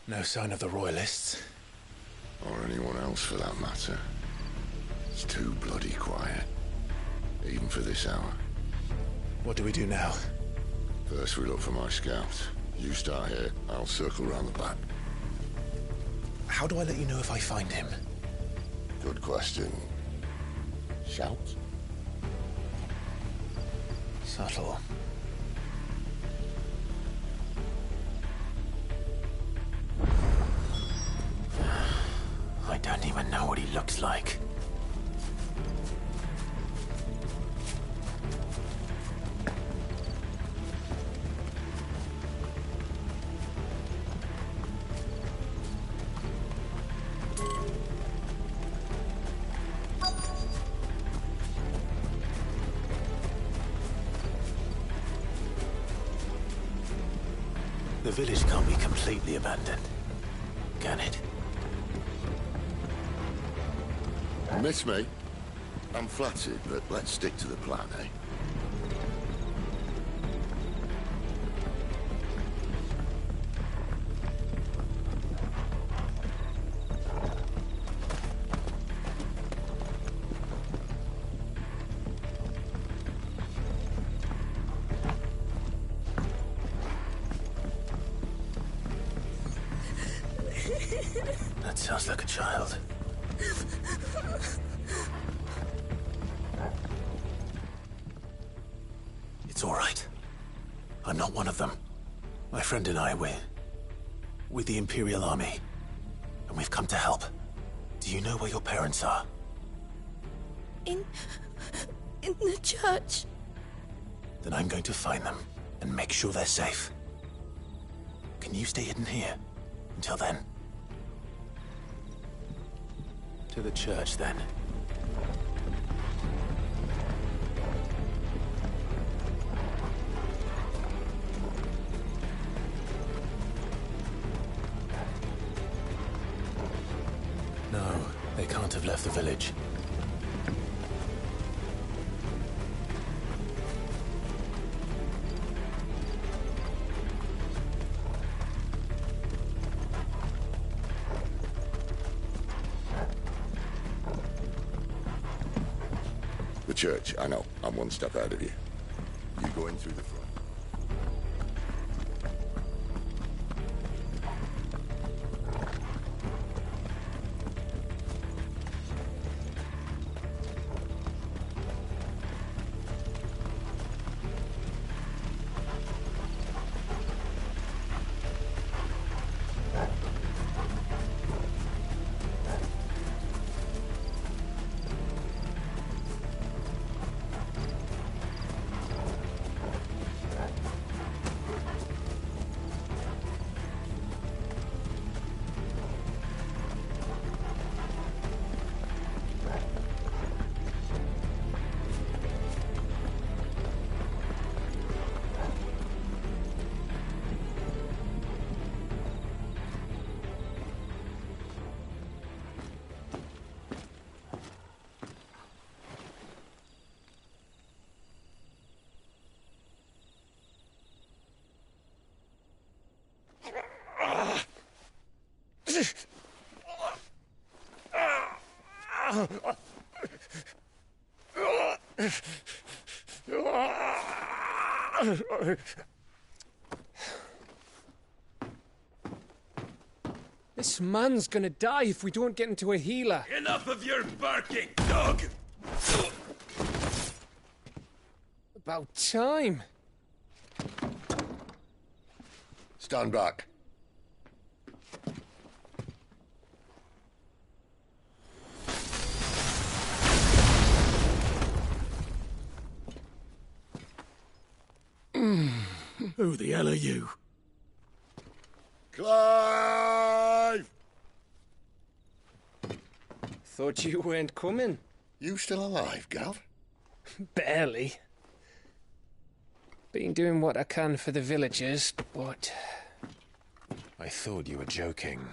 No sign of the Royalists. Or anyone else for that matter. It's too bloody quiet. Even for this hour. What do we do now? First we look for my scout. You start here, I'll circle round the back. How do I let you know if I find him? Good question. Shout? Subtle. looks like. The village can't be completely abandoned, can it? Miss me? I'm flattered, but let's stick to the plan, eh? That sounds like a child. It's all right. I'm not one of them. My friend and I, we're with the Imperial Army. And we've come to help. Do you know where your parents are? In the church. Then I'm going to find them and make sure they're safe. Can you stay hidden here until then? To the church, then. No, they can't have left the village. The church, I know. I'm one step ahead of you. You go in through the front. This man's gonna die if we don't get into a healer. Enough of your barking, dog! About time. Stand back. Who the hell are you? Clive! Thought you weren't coming. You still alive, Gav? Barely. Been doing what I can for the villagers, but... I thought you were joking.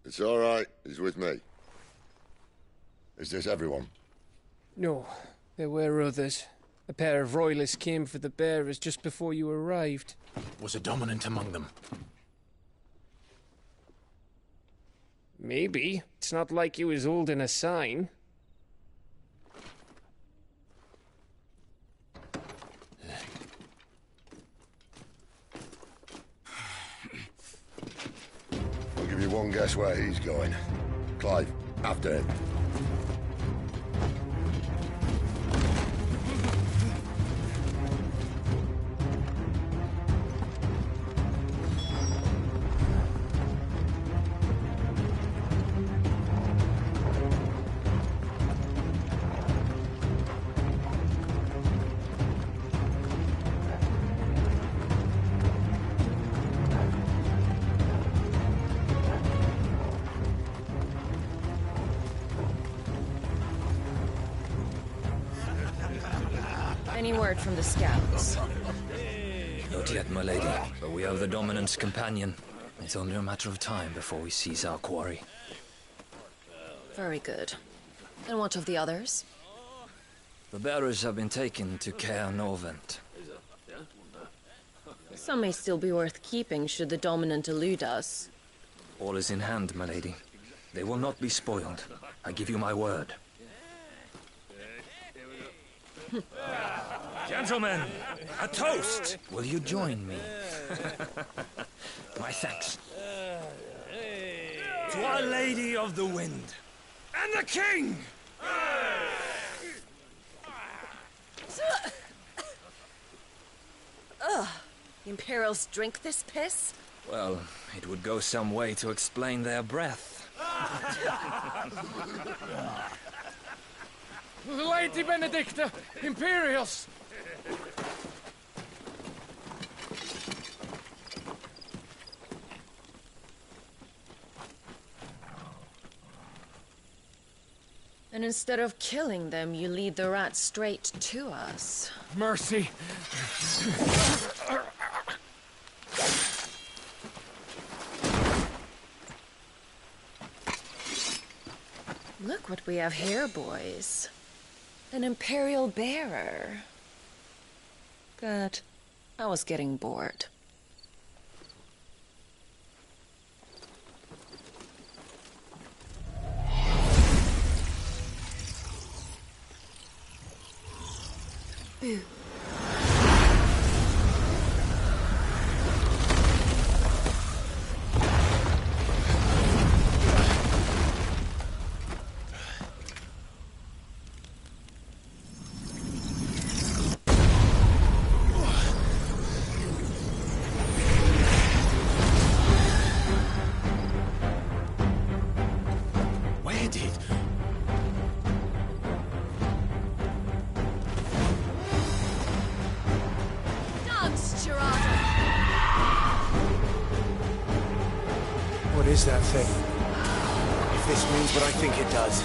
It's all right. He's with me. Is this everyone? No, there were others. A pair of royalists came for the bearers just before you arrived. Was a dominant among them? Maybe. It's not like he was holding a sign. I'll give you one guess where he's going. Clive, after him. Any word from the scouts? Not yet, my lady, but we have the Dominant's companion. It's only a matter of time before we seize our quarry. Very good. And what of the others? The bearers have been taken to Caer Norvent. Some may still be worth keeping should the Dominant elude us. All is in hand, my lady. They will not be spoiled. I give you my word. Gentlemen, a toast! Will you join me? My thanks. To Our Lady of the Wind and the King! Ugh. Imperials drink this piss? Well, it would go some way to explain their breath. Lady Benedicta! Imperials! And instead of killing them, you lead the rats straight to us. Mercy! Look what we have here, boys. An Imperial bearer. Good. I was getting bored. Boo. Where did... What is that thing? If this means what I think it does,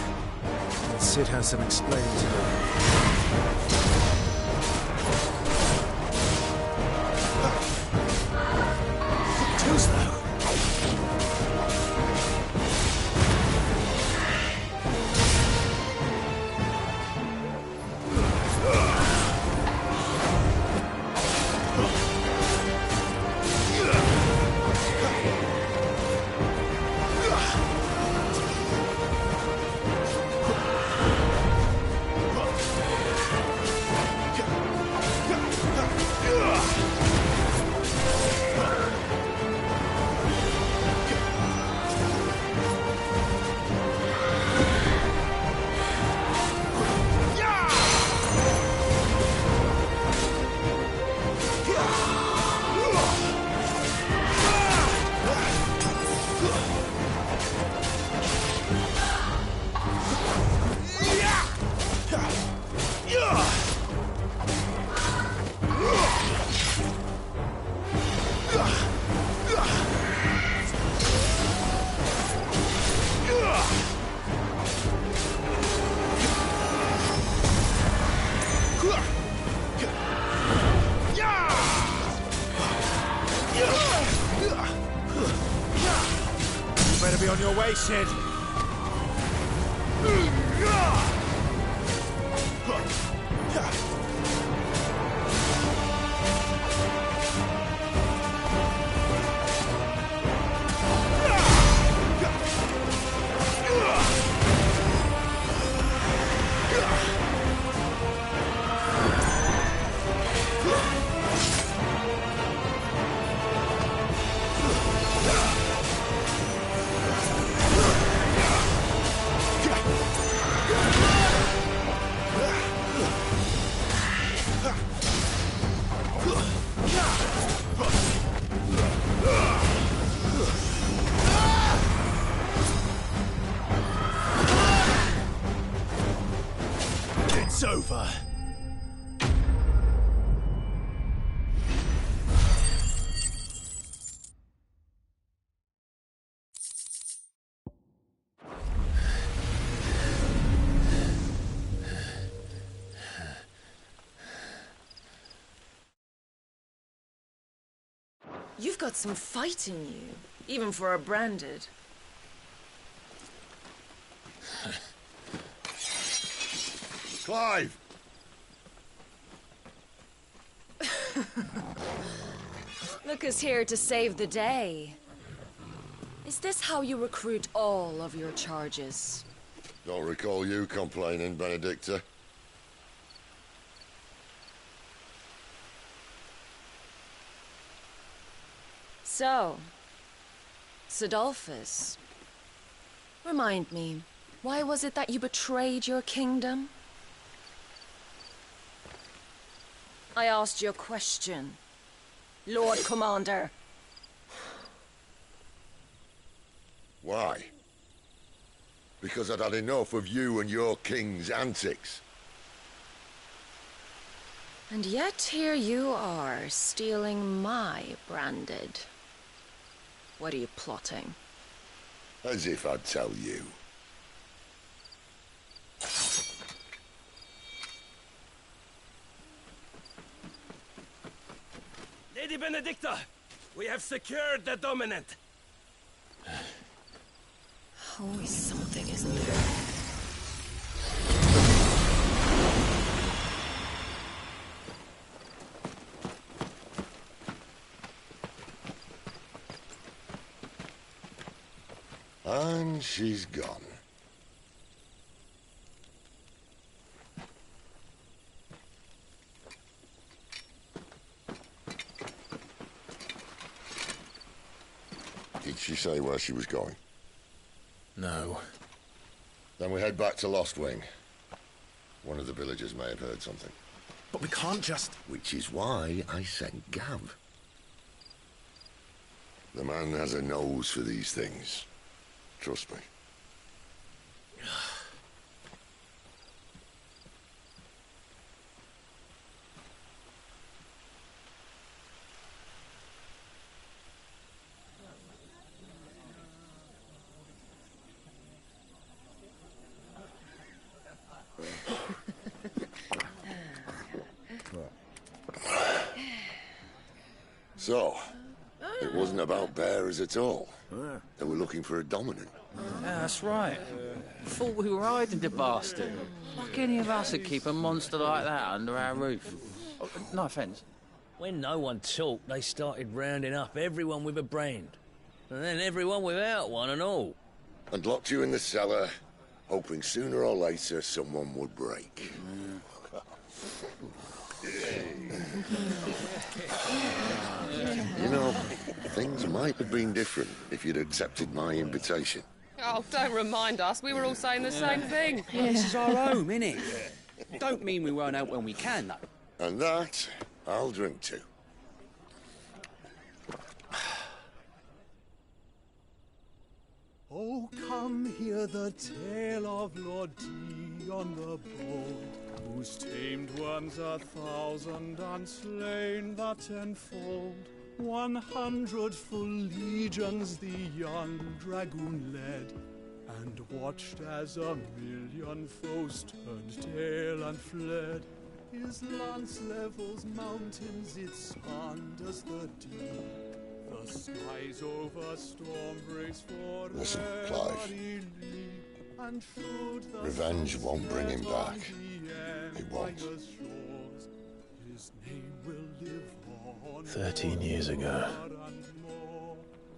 then Cid has some explaining to do. Too slow. Better be on your way, Cid. It's over. You've got some fight in you, even for a branded. Clive! Look who's here to save the day. Is this how you recruit all of your charges? Don't recall you complaining, Benedicta. So, Sidolphus, remind me, why was it that you betrayed your kingdom? I asked you a question, Lord Commander. Why? Because I'd had enough of you and your king's antics. And yet here you are, stealing my branded. What are you plotting? As if I'd tell you. Lady Benedicta, we have secured the dominant. Always something, isn't there? And she's gone. Did she say where she was going? No. Then we head back to Lost Wing. One of the villagers may have heard something. But we can't just... Which is why I sent Gav. The man has a nose for these things. Trust me. So, it wasn't about bearers at all. They were looking for a dominant. Yeah, that's right. Thought we were hiding the bastard. Like any of us would keep a monster like that under our roof. Oh, no offence. When no one talked, they started rounding up everyone with a brand. And then everyone without one and all. And locked you in the cellar, hoping sooner or later someone would break. You know, things might have been different if you'd accepted my invitation. Oh, don't remind us. We were all saying the same thing. Well, this is our home, innit? Don't mean we won't out when we can, though. And that, I'll drink to. Oh, come hear the tale of Lord Dion the Bold, who's tamed worms 1,000 and slain the tenfold. 100 full legions the young dragoon led, and watched as 1,000,000 foes turned tail and fled. His lance levels mountains, it sanders the deep. The skies over storm breaks for Listen, Clive. and should the Revenge won't bring him back. It won't. His name will live on 13 years ago,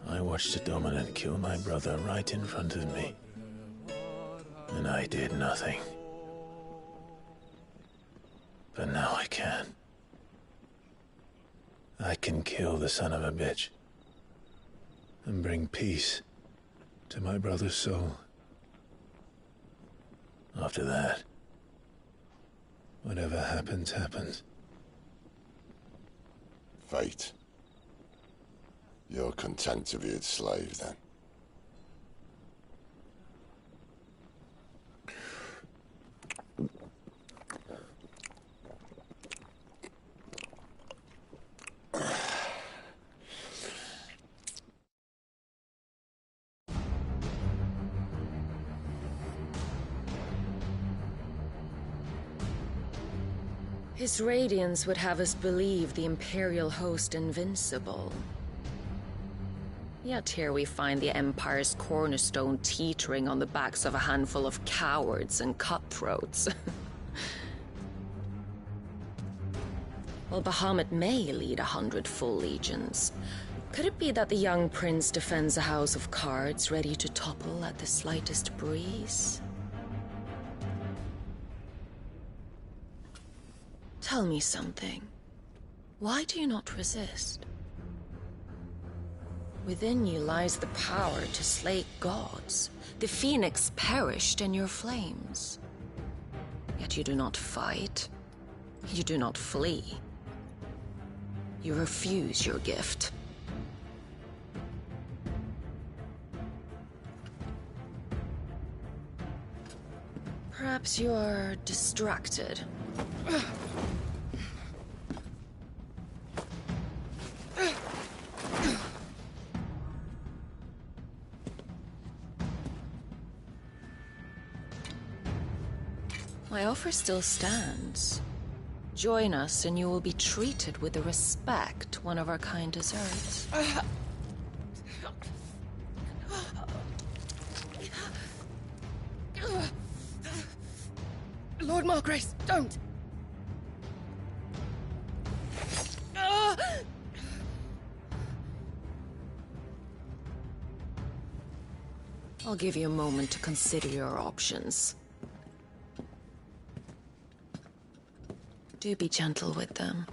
I watched a dominant kill my brother right in front of me. And I did nothing. But now I can. I can kill the son of a bitch. And bring peace to my brother's soul. After that, whatever happens, happens. Fate. You're content to be its slave, then? His radiance would have us believe the Imperial host invincible. Yet here we find the Empire's cornerstone teetering on the backs of a handful of cowards and cutthroats. Well, Bahamut may lead 100 full legions. Could it be that the young prince defends a house of cards ready to topple at the slightest breeze? Tell me something. Why do you not resist? Within you lies the power to slay gods. The phoenix perished in your flames. Yet you do not fight. You do not flee. You refuse your gift. Perhaps you are distracted. My offer still stands. Join us and you will be treated with the respect one of our kind deserves. Lord Margrace, don't! I'll give you a moment to consider your options. Do be gentle with them.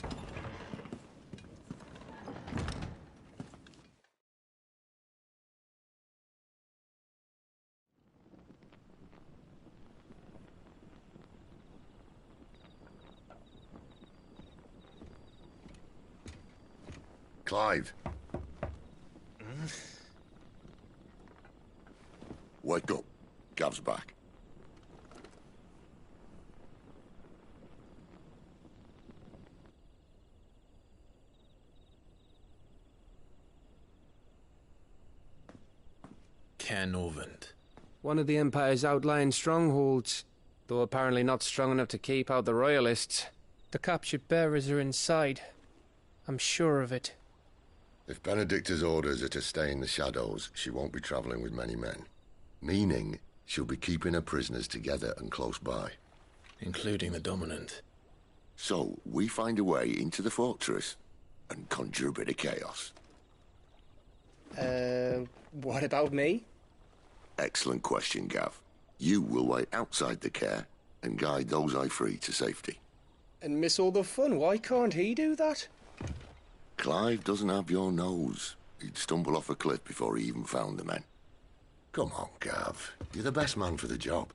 Clive. Wake up. Gav's back. Caernarvon. One of the Empire's outlying strongholds, though apparently not strong enough to keep out the Royalists. The captured bearers are inside. I'm sure of it. If Benedicta's orders are to stay in the shadows, she won't be travelling with many men. Meaning, she'll be keeping her prisoners together and close by. Including the Dominant. So, we find a way into the fortress and conjure a bit of chaos. What about me? Excellent question, Gav. You will wait outside the care and guide those I free to safety. And miss all the fun. Why can't he do that? Clive doesn't have your nose. He'd stumble off a cliff before he even found the men. Come on, Gav. You're the best man for the job.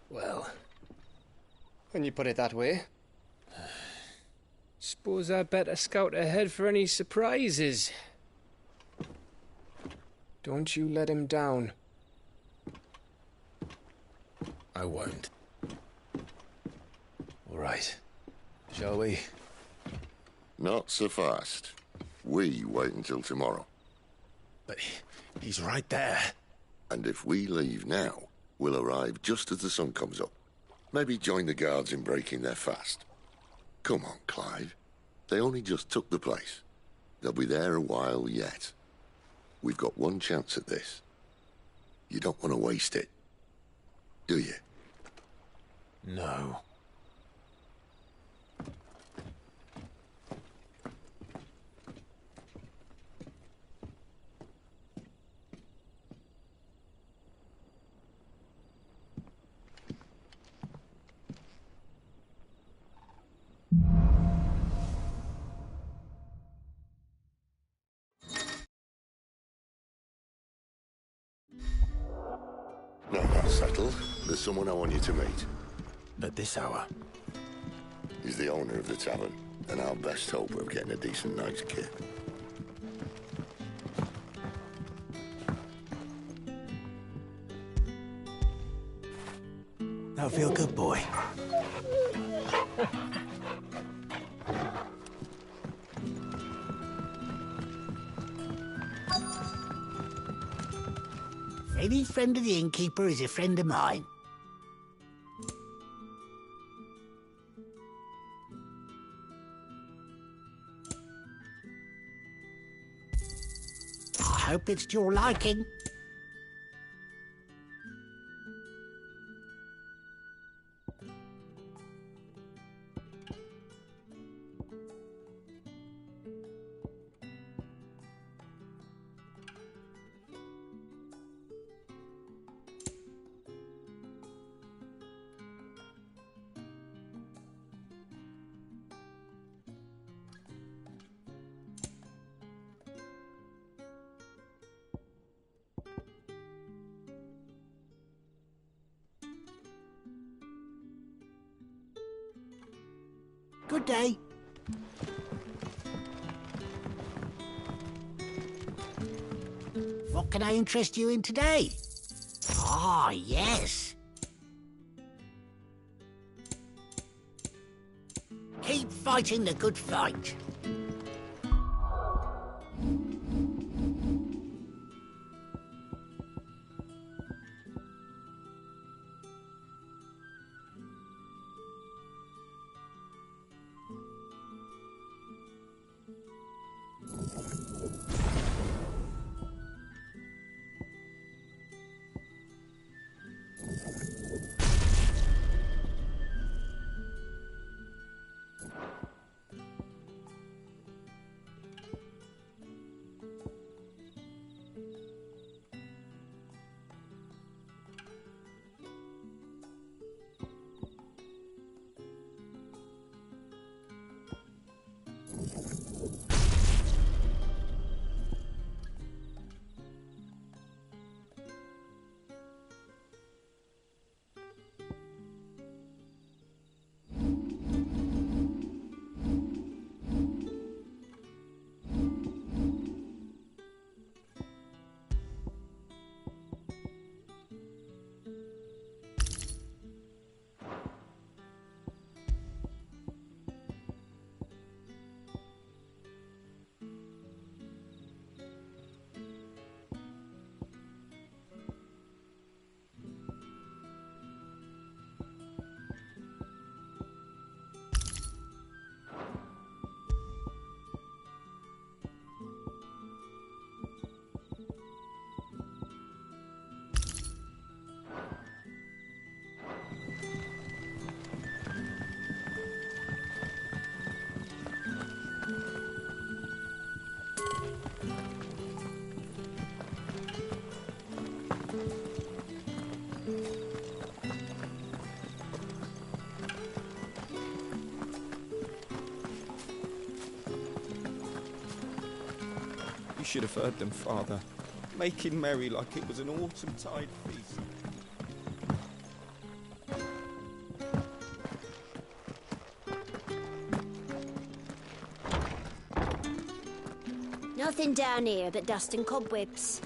Well, when you put it that way. Suppose I'd better scout ahead for any surprises. Don't you let him down. I won't. All right. Shall we? Not so fast. We wait until tomorrow. But he's right there. And if we leave now, we'll arrive just as the sun comes up. Maybe join the guards in breaking their fast. Come on, Clive. They only just took the place. They'll be there a while yet. We've got one chance at this. You don't want to waste it, do you? No. Now that's settled. There's someone I want you to meet. At this hour? He's the owner of the tavern, and our best hope of getting a decent night's kip. That'll feel good, boy. Any friend of the innkeeper is a friend of mine. hope it's to your liking. Good day. What can I interest you in today? Ah, yes. Keep fighting the good fight. You should have heard them, Father, making merry like it was an autumn-tide feast. Nothing down here but dust and cobwebs.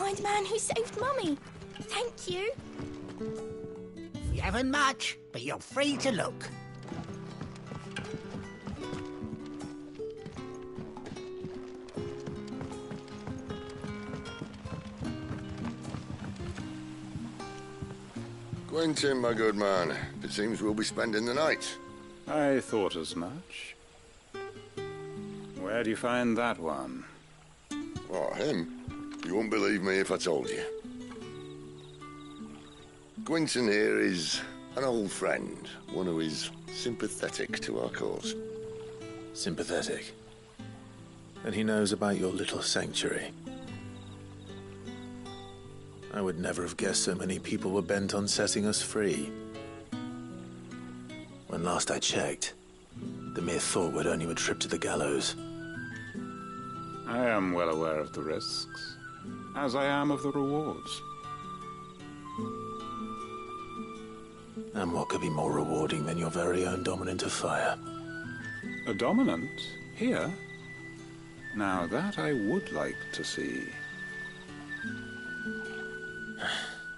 kind man who saved Mummy. Thank you. You haven't much, but you're free to look. Quentin, my good man. It seems we'll be spending the night. I thought as much. Where do you find that one? Oh, him? You wouldn't believe me if I told you. Quentin here is an old friend, one who is sympathetic to our cause. Sympathetic? And he knows about your little sanctuary. I would never have guessed so many people were bent on setting us free. When last I checked, the mere thought would earn you a trip to the gallows. I am well aware of the risks, as I am of the rewards. And what could be more rewarding than your very own dominant of fire? A dominant? Here? Now that I would like to see.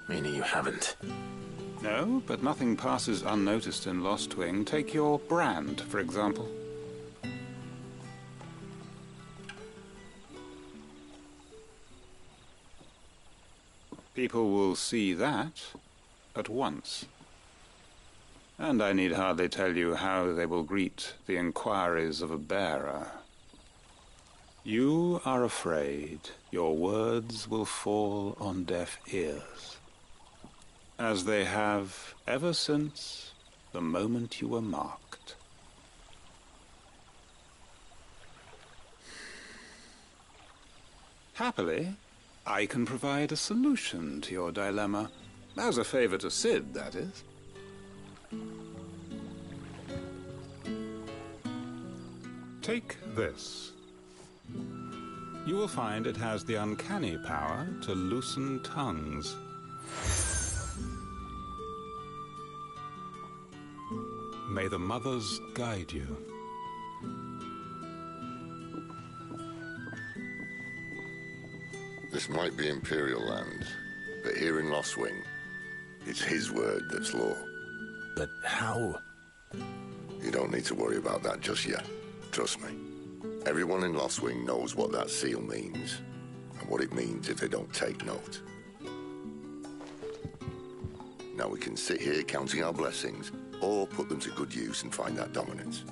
Meaning you haven't? No, but nothing passes unnoticed in Lostwing. Take your brand, for example. People will see that at once. And I need hardly tell you how they will greet the inquiries of a bearer. You are afraid your words will fall on deaf ears, as they have ever since the moment you were marked. Happily, I can provide a solution to your dilemma, as a favor to Cid, that is. Take this. You will find it has the uncanny power to loosen tongues. May the mothers guide you. This might be Imperial land, but here in Lostwing, it's his word that's law. But how? You don't need to worry about that just yet. Trust me. Everyone in Lostwing knows what that seal means, and what it means if they don't take note. Now we can sit here counting our blessings, or put them to good use and find that dominance.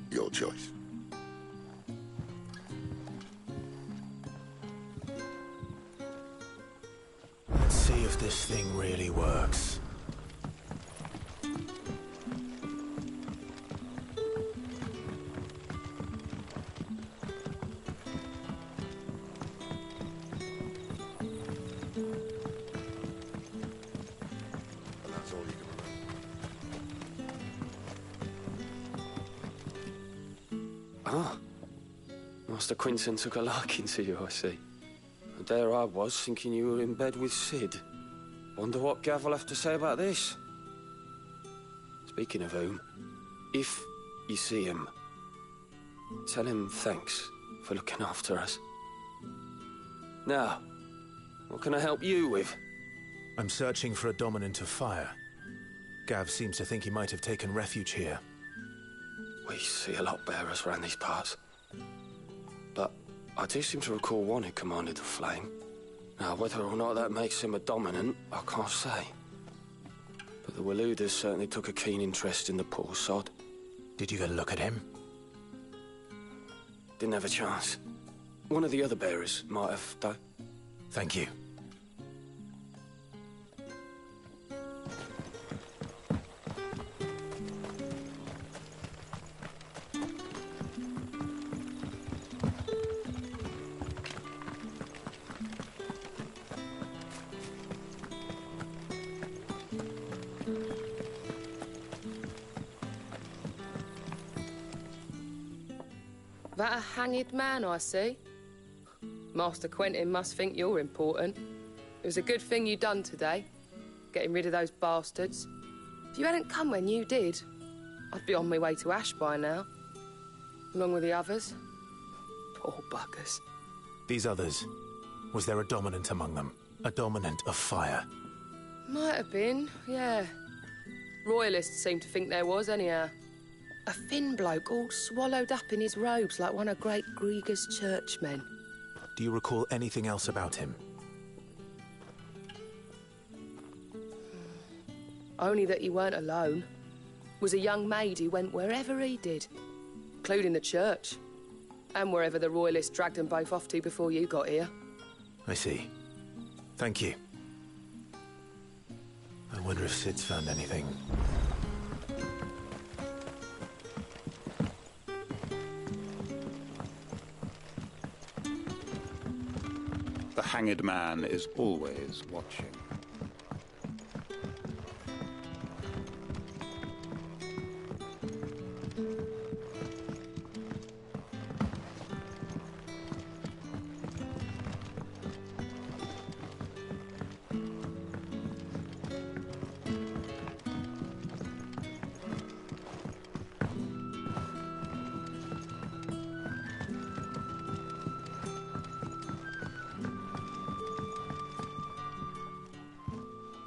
Your choice. Let's see if this thing really works. Ah, Master Quentin took a liking to you, I see. And there I was, thinking you were in bed with Cid. Wonder what Gav will have to say about this. Speaking of whom, if you see him, tell him thanks for looking after us. Now, what can I help you with? I'm searching for a dominant of fire. Gav seems to think he might have taken refuge here. We see a lot bearers around these parts. But I do seem to recall one who commanded the flame. Now, whether or not that makes him a dominant, I can't say. But the Waluders certainly took a keen interest in the poor sod. Did you get a look at him? Didn't have a chance. One of the other bearers might have, though. Thank you. That a hanged man, I see. Master Quentin must think you're important. It was a good thing you done today, getting rid of those bastards. If you hadn't come when you did, I'd be on my way to Ash by now, along with the others. Poor buggers. These others, was there a dominant among them? A dominant of fire. Might have been, yeah. Royalists seem to think there was, anyhow. A thin bloke all swallowed up in his robes like one of Great Grieger's churchmen. Do you recall anything else about him? Only that he weren't alone. Was a young maid who went wherever he did, including the church, and wherever the Royalists dragged them both off to before you got here. I see. Thank you. I wonder if Sid's found anything. The hanged man is always watching.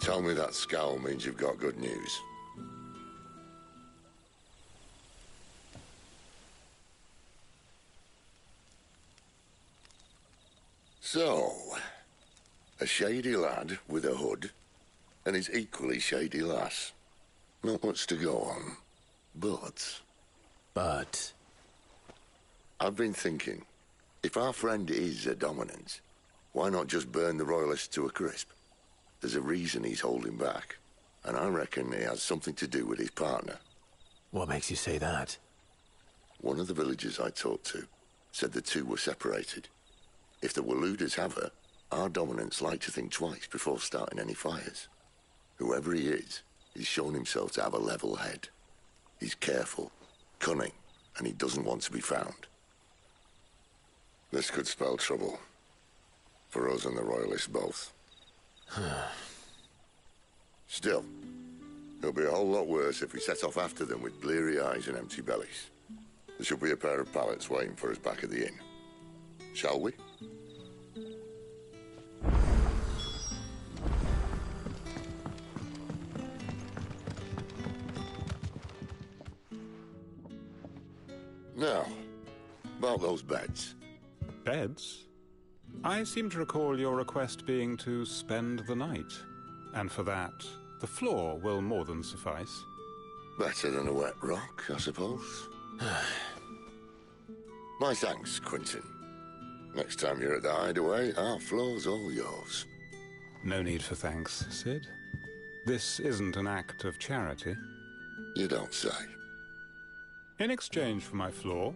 Tell me that scowl means you've got good news. So, a shady lad with a hood, and his equally shady lass. Not much to go on, but... But? I've been thinking, if our friend is a dominant, why not just burn the Royalists to a crisp? There's a reason he's holding back, and I reckon he has something to do with his partner. What makes you say that? One of the villagers I talked to said the two were separated. If the Waluders have her, our dominants like to think twice before starting any fires. Whoever he is, he's shown himself to have a level head. He's careful, cunning, and he doesn't want to be found. This could spell trouble. For us and the Royalists both. Still, it'll be a whole lot worse if we set off after them with bleary eyes and empty bellies. There should be a pair of pallets waiting for us back at the inn. Shall we? Now, about those beds. Beds? I seem to recall your request being to spend the night. And for that, the floor will more than suffice. Better than a wet rock, I suppose. My thanks, Quentin. Next time you're at the Hideaway, our floor's all yours. No need for thanks, Sid. This isn't an act of charity. You don't say. In exchange for my floor,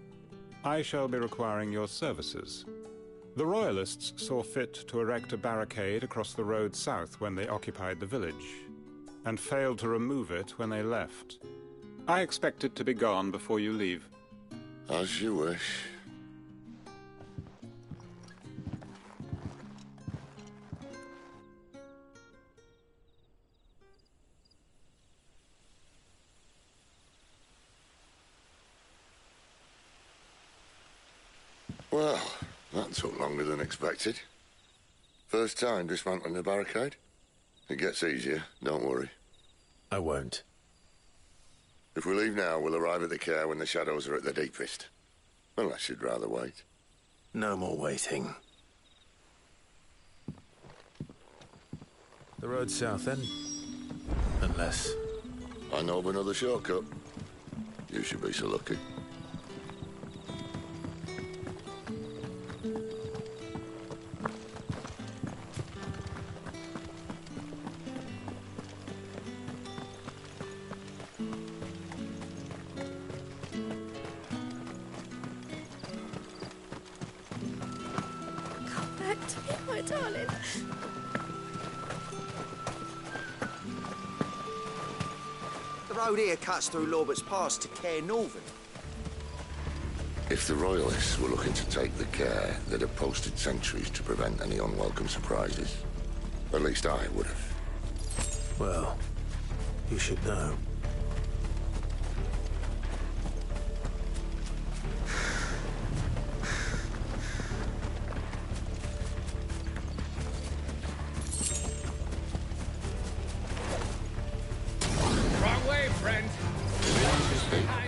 I shall be requiring your services. The Royalists saw fit to erect a barricade across the road south when they occupied the village, and failed to remove it when they left. I expect it to be gone before you leave. As you wish. Well, that took longer than expected. First time dismantling a barricade? It gets easier, don't worry. I won't. If we leave now, we'll arrive at the care when the shadows are at their deepest. Unless you'd rather wait. No more waiting. The road south, then? Unless... I know of another shortcut. You should be so lucky. My darling. The road here cuts through Lorbert's Pass to Care Northern. If the Royalists were looking to take the care, they'd have posted sentries to prevent any unwelcome surprises. At least I would have. Well, you should know.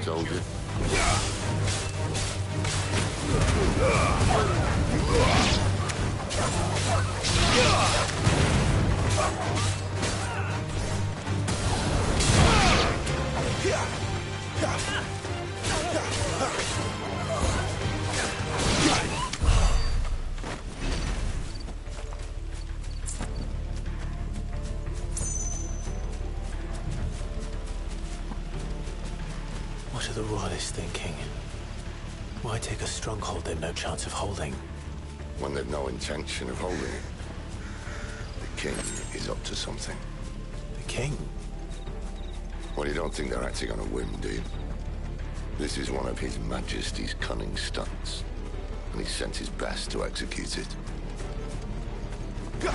Told you. What are the Royalists thinking? Why take a stronghold they've no chance of holding? When they've no intention of holding it. The king is up to something. The king? Well, you don't think they're acting on a whim, do you? This is one of His Majesty's cunning stunts, and he's sent his best to execute it. There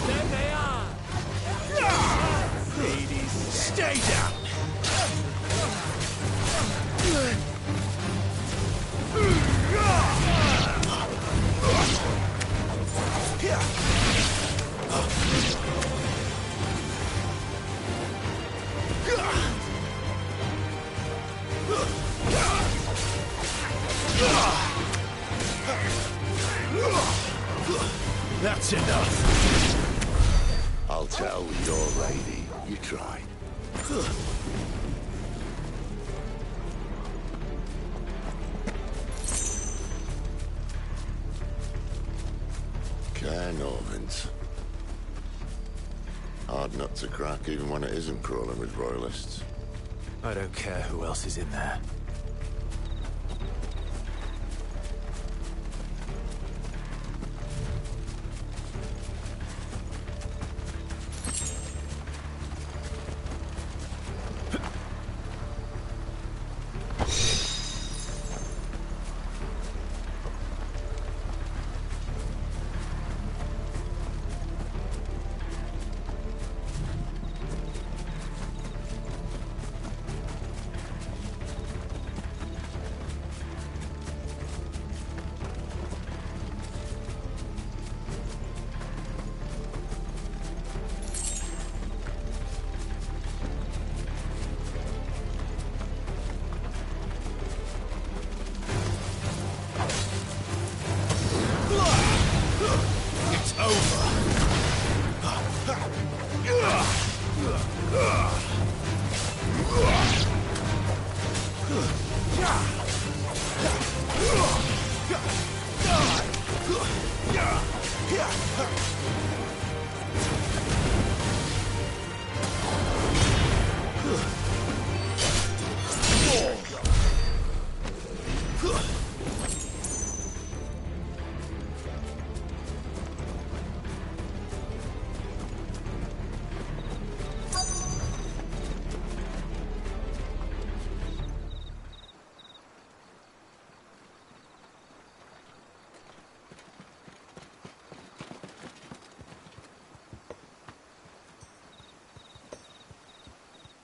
they are! Ladies, stay down! That's enough. I'll tell your lady you tried. Caer Norvins. Hard nut to crack even when it isn't crawling with royalists. I don't care who else is in there.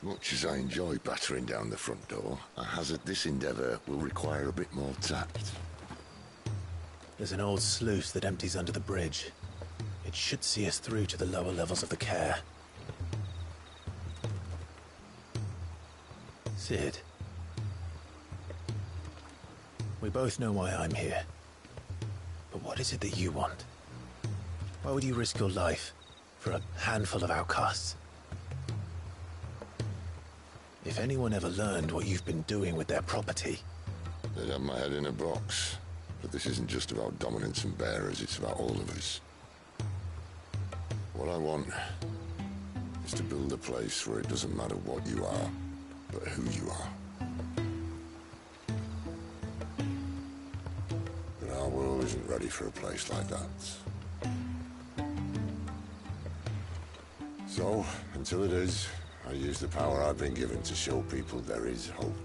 Much as I enjoy battering down the front door, I hazard this endeavour will require a bit more tact. There's an old sluice that empties under the bridge. It should see us through to the lower levels of the Caer. Cid. We both know why I'm here. But what is it that you want? Why would you risk your life for a handful of outcasts? If anyone ever learned what you've been doing with their property... They'd have my head in a box. But this isn't just about dominance and bearers, it's about all of us. What I want is to build a place where it doesn't matter what you are, but who you are. But our world isn't ready for a place like that. So, until it is, I use the power I've been given to show people there is hope.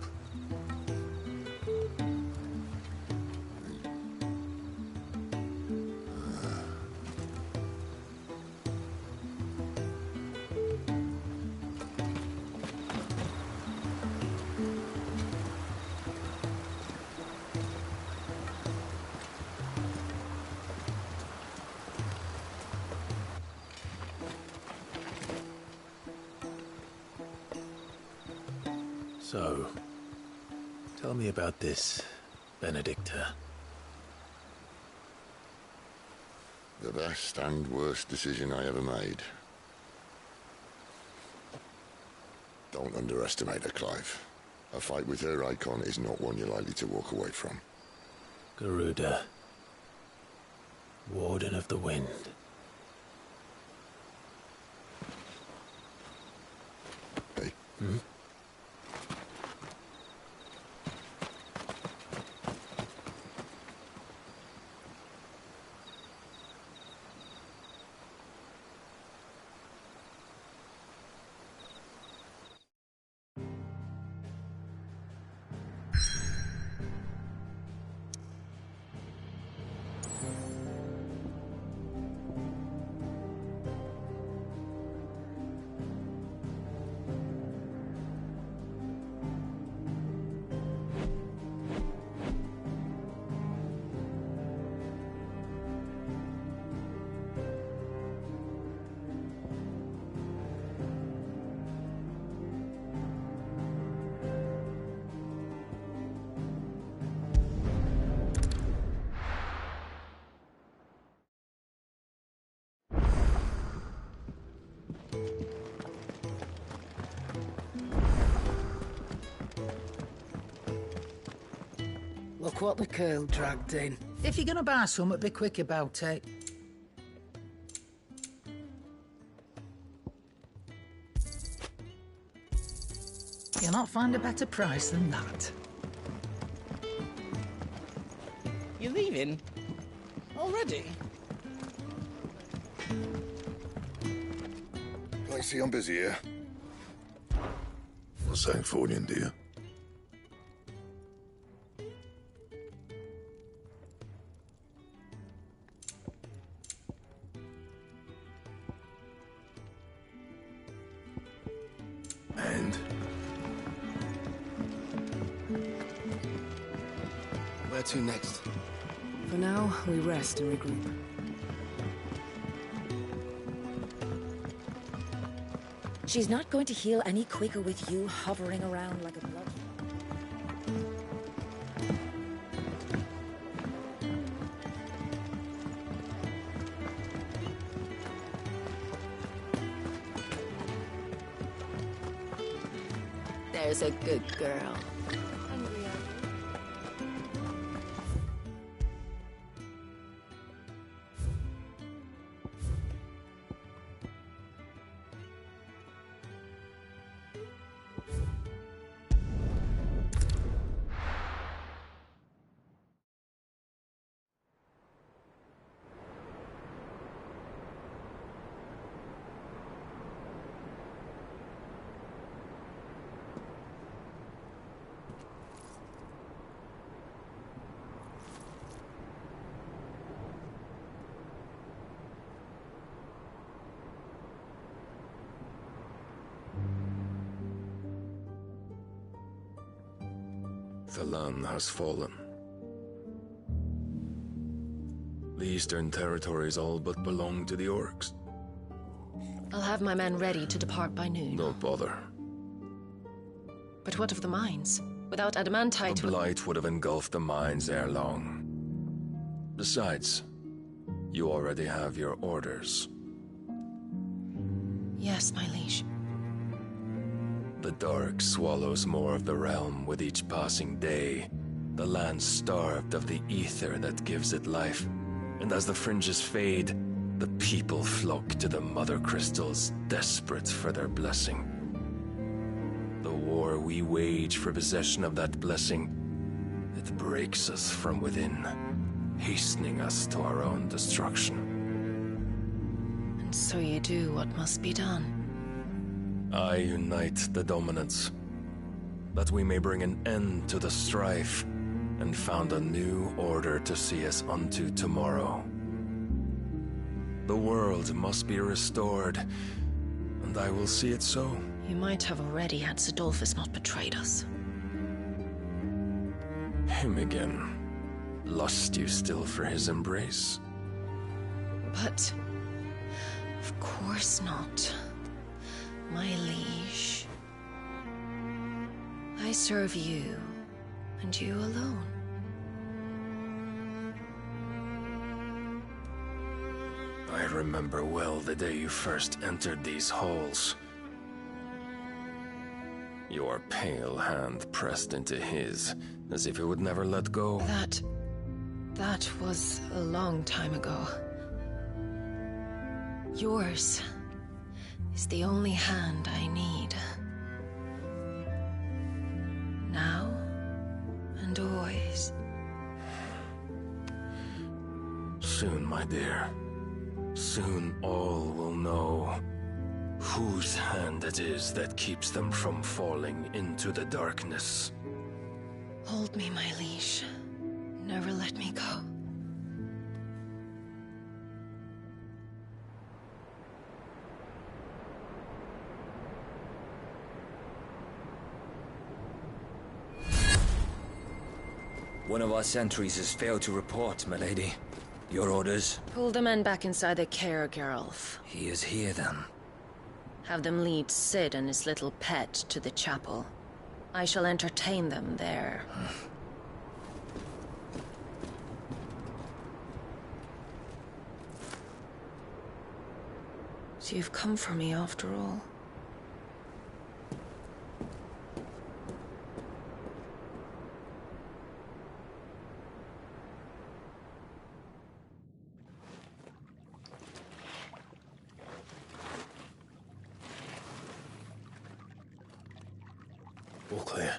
So, tell me about this Benedicta. The best and worst decision I ever made. Don't underestimate her, Clive. A fight with her icon is not one you're likely to walk away from. Garuda. Warden of the Wind. Hey. Hmm? Look what the curl dragged in. If you're gonna buy something, be quick about it. You'll not find a better price than that. You leaving? Already? I see I'm busy here. What's saying for you, dear? And? Where to next? For now, we rest and regroup. She's not going to heal any quicker with you hovering around like a blood. There's a good girl. The land has fallen. The Eastern Territories all but belong to the Orcs. I'll have my men ready to depart by noon. Don't bother. But what of the mines? Without adamantite... The Blight would have engulfed the mines ere long. Besides, you already have your orders. Yes, my liege. The dark swallows more of the realm with each passing day. The land starved of the ether that gives it life. And as the fringes fade, the people flock to the mother crystals, desperate for their blessing. The war we wage for possession of that blessing, it breaks us from within, hastening us to our own destruction. And so you do what must be done. I unite the dominants, that we may bring an end to the strife and found a new order to see us unto tomorrow. The world must be restored, and I will see it so. You might have already had Sidolphus not betrayed us. Him again. Lust you still for his embrace? But... of course not. My liege. I serve you, and you alone. I remember well the day you first entered these halls. Your pale hand pressed into his, as if it would never let go. That was a long time ago. Yours is the only hand I need. Now and always. Soon, my dear. Soon all will know whose hand it is that keeps them from falling into the darkness. Hold me, my liege. Never let me go. One of our sentries has failed to report, milady. Your orders? Pull the men back inside the care, Geralf. He is here, then. Have them lead Sid and his little pet to the chapel. I shall entertain them there. So you've come for me after all. All clear.